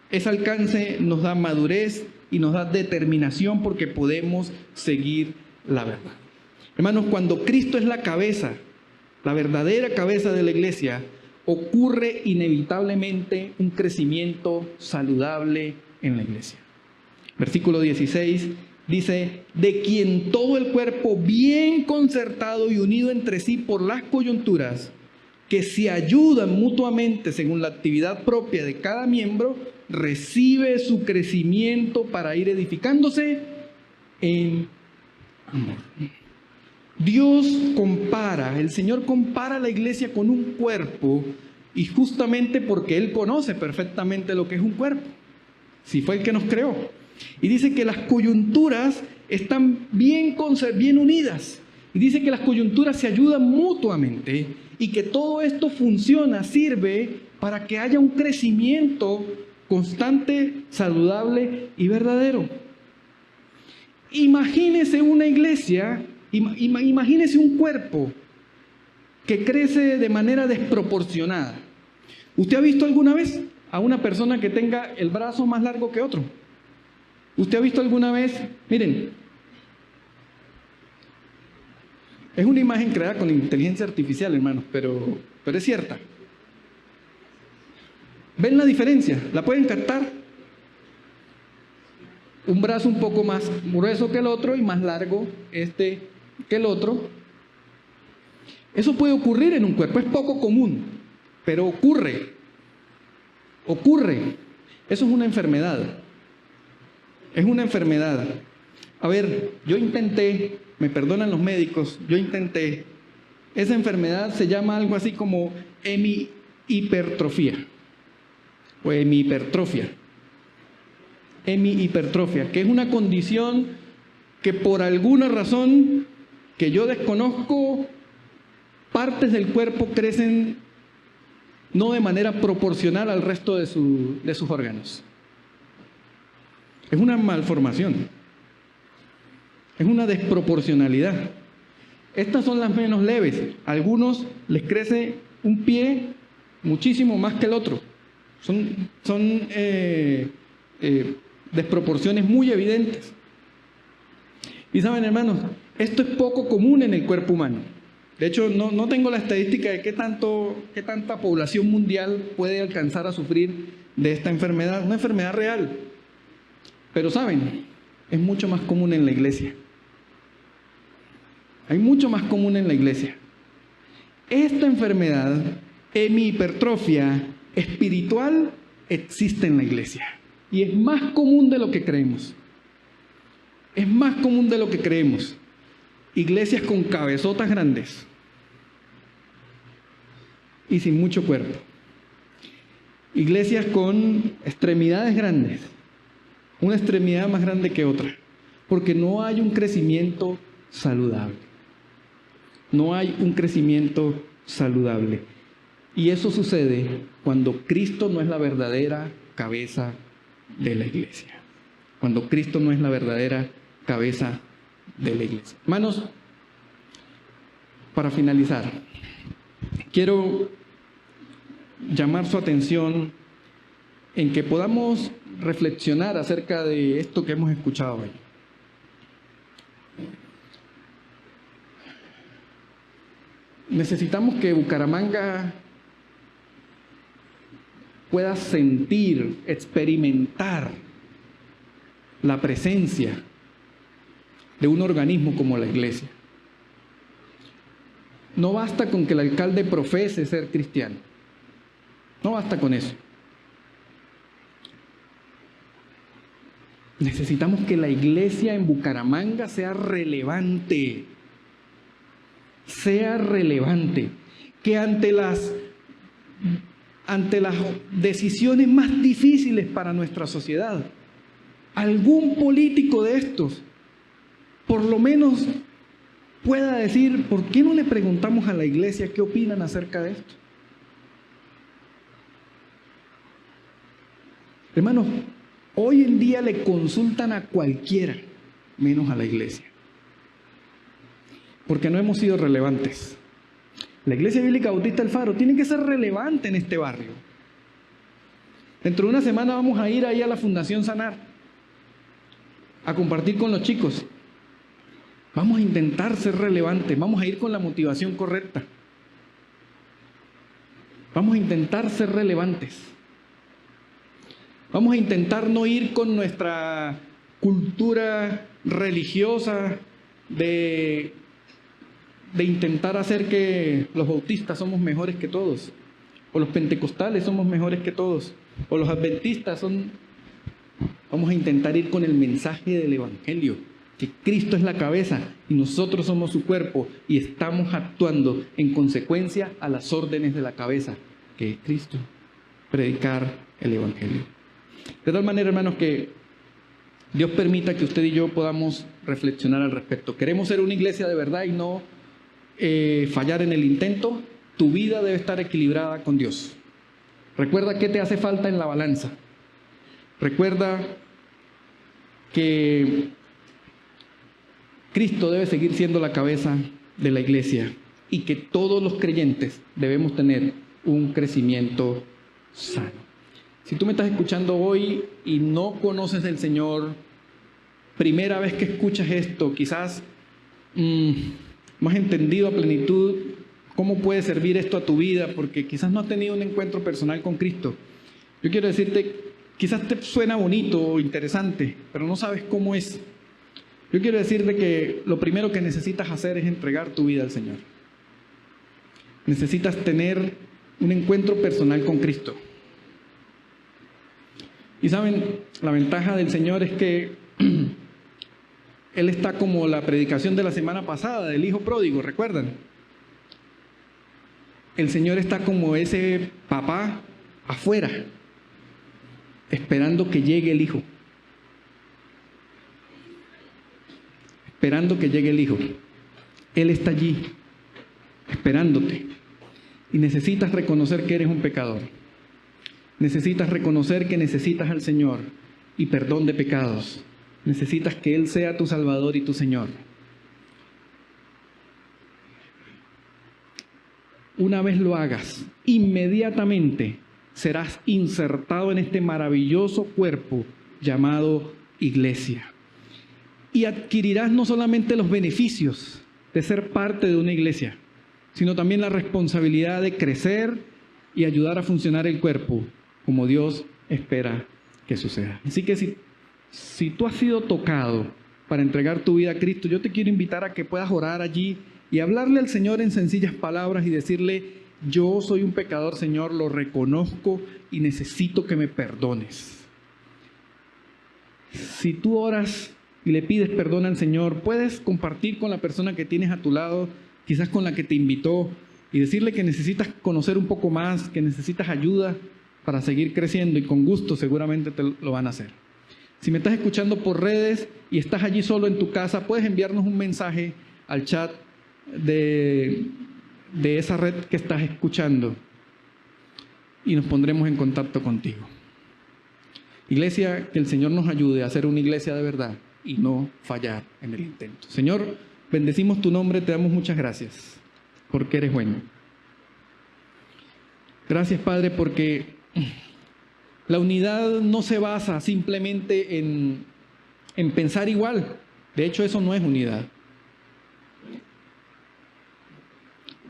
ese alcance nos da madurez y nos da determinación porque podemos seguir la verdad. Hermanos, cuando Cristo es la cabeza, la verdadera cabeza de la iglesia, ocurre inevitablemente un crecimiento saludable en la iglesia. Versículo 16 dice, de quien todo el cuerpo bien concertado y unido entre sí por las coyunturas, que se ayudan mutuamente según la actividad propia de cada miembro, recibe su crecimiento para ir edificándose en amor. Dios compara, el Señor compara a la iglesia con un cuerpo Y justamente porque Él conoce perfectamente lo que es un cuerpo, si fue el que nos creó. Y dice que las coyunturas están bien unidas. Y dice que las coyunturas se ayudan mutuamente y que todo esto funciona, sirve para que haya un crecimiento constante, saludable y verdadero. Imagínese una iglesia, imagínese un cuerpo que crece de manera desproporcionada. ¿Usted ha visto alguna vez a una persona que tenga el brazo más largo que otro? ¿Usted ha visto alguna vez? Miren, es una imagen creada con inteligencia artificial, hermanos, pero es cierta. ¿Ven la diferencia? ¿La pueden captar? Un brazo un poco más grueso que el otro y más largo que el otro. Eso puede ocurrir en un cuerpo, es poco común, pero ocurre. Eso es una enfermedad. Es una enfermedad. A ver, yo intenté, me perdonan los médicos, esa enfermedad se llama algo así como hemihipertrofia o hemihipertrofia, que es una condición que por alguna razón que yo desconozco, partes del cuerpo crecen no de manera proporcional al resto de sus órganos. Es una malformación. Es una desproporcionalidad. Estas son las menos leves. A algunos les crece un pie muchísimo más que el otro. Son desproporciones muy evidentes. Y saben, hermanos, esto es poco común en el cuerpo humano. De hecho, no tengo la estadística de qué tanta población mundial puede alcanzar a sufrir de esta enfermedad. Una enfermedad real. Pero saben, es mucho más común en la iglesia. Hay mucho más común en la iglesia. Esta enfermedad, hemihipertrofia espiritual, existe en la iglesia. Y es más común de lo que creemos. Es más común de lo que creemos. Iglesias con cabezotas grandes y sin mucho cuerpo. Iglesias con extremidades grandes. Una extremidad más grande que otra. Porque no hay un crecimiento saludable. No hay un crecimiento saludable. Y eso sucede cuando Cristo no es la verdadera cabeza de la iglesia. Cuando Cristo no es la verdadera cabeza de la iglesia. Hermanos, para finalizar, quiero llamar su atención en que podamos reflexionar acerca de esto que hemos escuchado hoy. Necesitamos que Bucaramanga pueda sentir, experimentar la presencia de un organismo como la iglesia. No basta con que el alcalde profese ser cristiano. No basta con eso. Necesitamos que la iglesia en Bucaramanga sea relevante. Sea relevante. Que ante las decisiones más difíciles para nuestra sociedad, algún político de estos por lo menos pueda decir: ¿por qué no le preguntamos a la iglesia qué opinan acerca de esto? Hermanos, hoy en día le consultan a cualquiera, menos a la iglesia. Porque no hemos sido relevantes. La Iglesia Bíblica Bautista El Faro tiene que ser relevante en este barrio. Dentro de una semana vamos a ir ahí a la Fundación Sanar a compartir con los chicos. Vamos a intentar ser relevantes, vamos a ir con la motivación correcta. Vamos a intentar ser relevantes. Vamos a intentar no ir con nuestra cultura religiosa de intentar hacer que los bautistas somos mejores que todos, o los pentecostales somos mejores que todos, o los adventistas son... Vamos a intentar ir con el mensaje del evangelio, que Cristo es la cabeza y nosotros somos su cuerpo y estamos actuando en consecuencia a las órdenes de la cabeza. que es Cristo, predicar el Evangelio. De tal manera, hermanos, que Dios permita que usted y yo podamos reflexionar al respecto. ¿Queremos ser una iglesia de verdad y no fallar en el intento? Tu vida debe estar equilibrada con Dios. Recuerda qué te hace falta en la balanza. Recuerda que Cristo debe seguir siendo la cabeza de la iglesia y que todos los creyentes debemos tener un crecimiento sano. Si tú me estás escuchando hoy y no conoces del Señor, primera vez que escuchas esto, quizás no has entendido a plenitud cómo puede servir esto a tu vida, porque quizás no has tenido un encuentro personal con Cristo. Yo quiero decirte, quizás te suena bonito o interesante, pero no sabes cómo es. Yo quiero decirte que lo primero que necesitas hacer es entregar tu vida al Señor. Necesitas tener un encuentro personal con Cristo. Y saben, la ventaja del Señor es que Él está como la predicación de la semana pasada del hijo pródigo, ¿recuerdan? El Señor está como ese papá afuera, esperando que llegue el hijo. Esperando que llegue el hijo. Él está allí, esperándote. Y necesitas reconocer que eres un pecador. Necesitas reconocer que necesitas al Señor y perdón de pecados. Necesitas que Él sea tu Salvador y tu Señor. Una vez lo hagas, inmediatamente serás insertado en este maravilloso cuerpo llamado iglesia. Y adquirirás no solamente los beneficios de ser parte de una iglesia, sino también la responsabilidad de crecer y ayudar a funcionar el cuerpo como Dios espera que suceda. Así que si tú has sido tocado para entregar tu vida a Cristo, yo te quiero invitar a que puedas orar allí y hablarle al Señor en sencillas palabras y decirle: yo soy un pecador, Señor, lo reconozco y necesito que me perdones. Si tú oras y le pides perdón al Señor, puedes compartir con la persona que tienes a tu lado, quizás con la que te invitó, y decirle que necesitas conocer un poco más, que necesitas ayuda para seguir creciendo, y con gusto seguramente te lo van a hacer. Si me estás escuchando por redes y estás allí solo en tu casa, puedes enviarnos un mensaje al chat de esa red que estás escuchando y nos pondremos en contacto contigo. Iglesia, que el Señor nos ayude a ser una iglesia de verdad y no fallar en el intento. Señor, bendecimos tu nombre, te damos muchas gracias porque eres bueno. Gracias, Padre, porque la unidad no se basa simplemente en pensar igual. De hecho, eso no es unidad.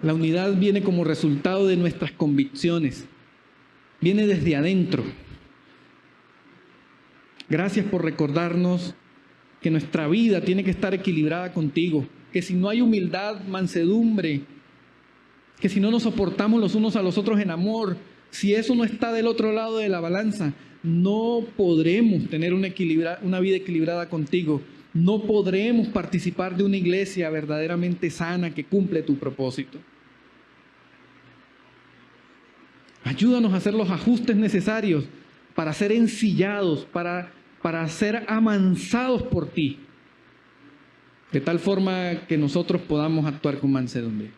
La unidad viene como resultado de nuestras convicciones. Viene desde adentro. Gracias por recordarnos que nuestra vida tiene que estar equilibrada contigo. Que si no hay humildad, mansedumbre, que si no nos soportamos los unos a los otros en amor, si eso no está del otro lado de la balanza, no podremos tener una vida equilibrada contigo. No podremos participar de una iglesia verdaderamente sana que cumple tu propósito. Ayúdanos a hacer los ajustes necesarios para ser ensillados, para ser amansados por ti, de tal forma que nosotros podamos actuar con mansedumbre.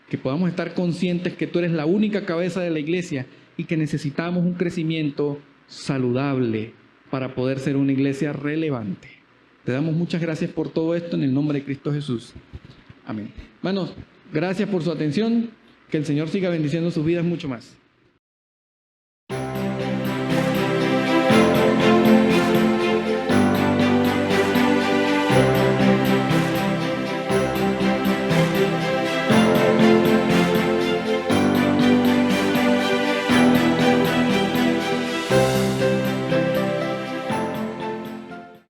Que podamos estar conscientes que tú eres la única cabeza de la iglesia y que necesitamos un crecimiento saludable para poder ser una iglesia relevante. Te damos muchas gracias por todo esto en el nombre de Cristo Jesús. Amén. Hermanos, gracias por su atención. Que el Señor siga bendiciendo sus vidas mucho más.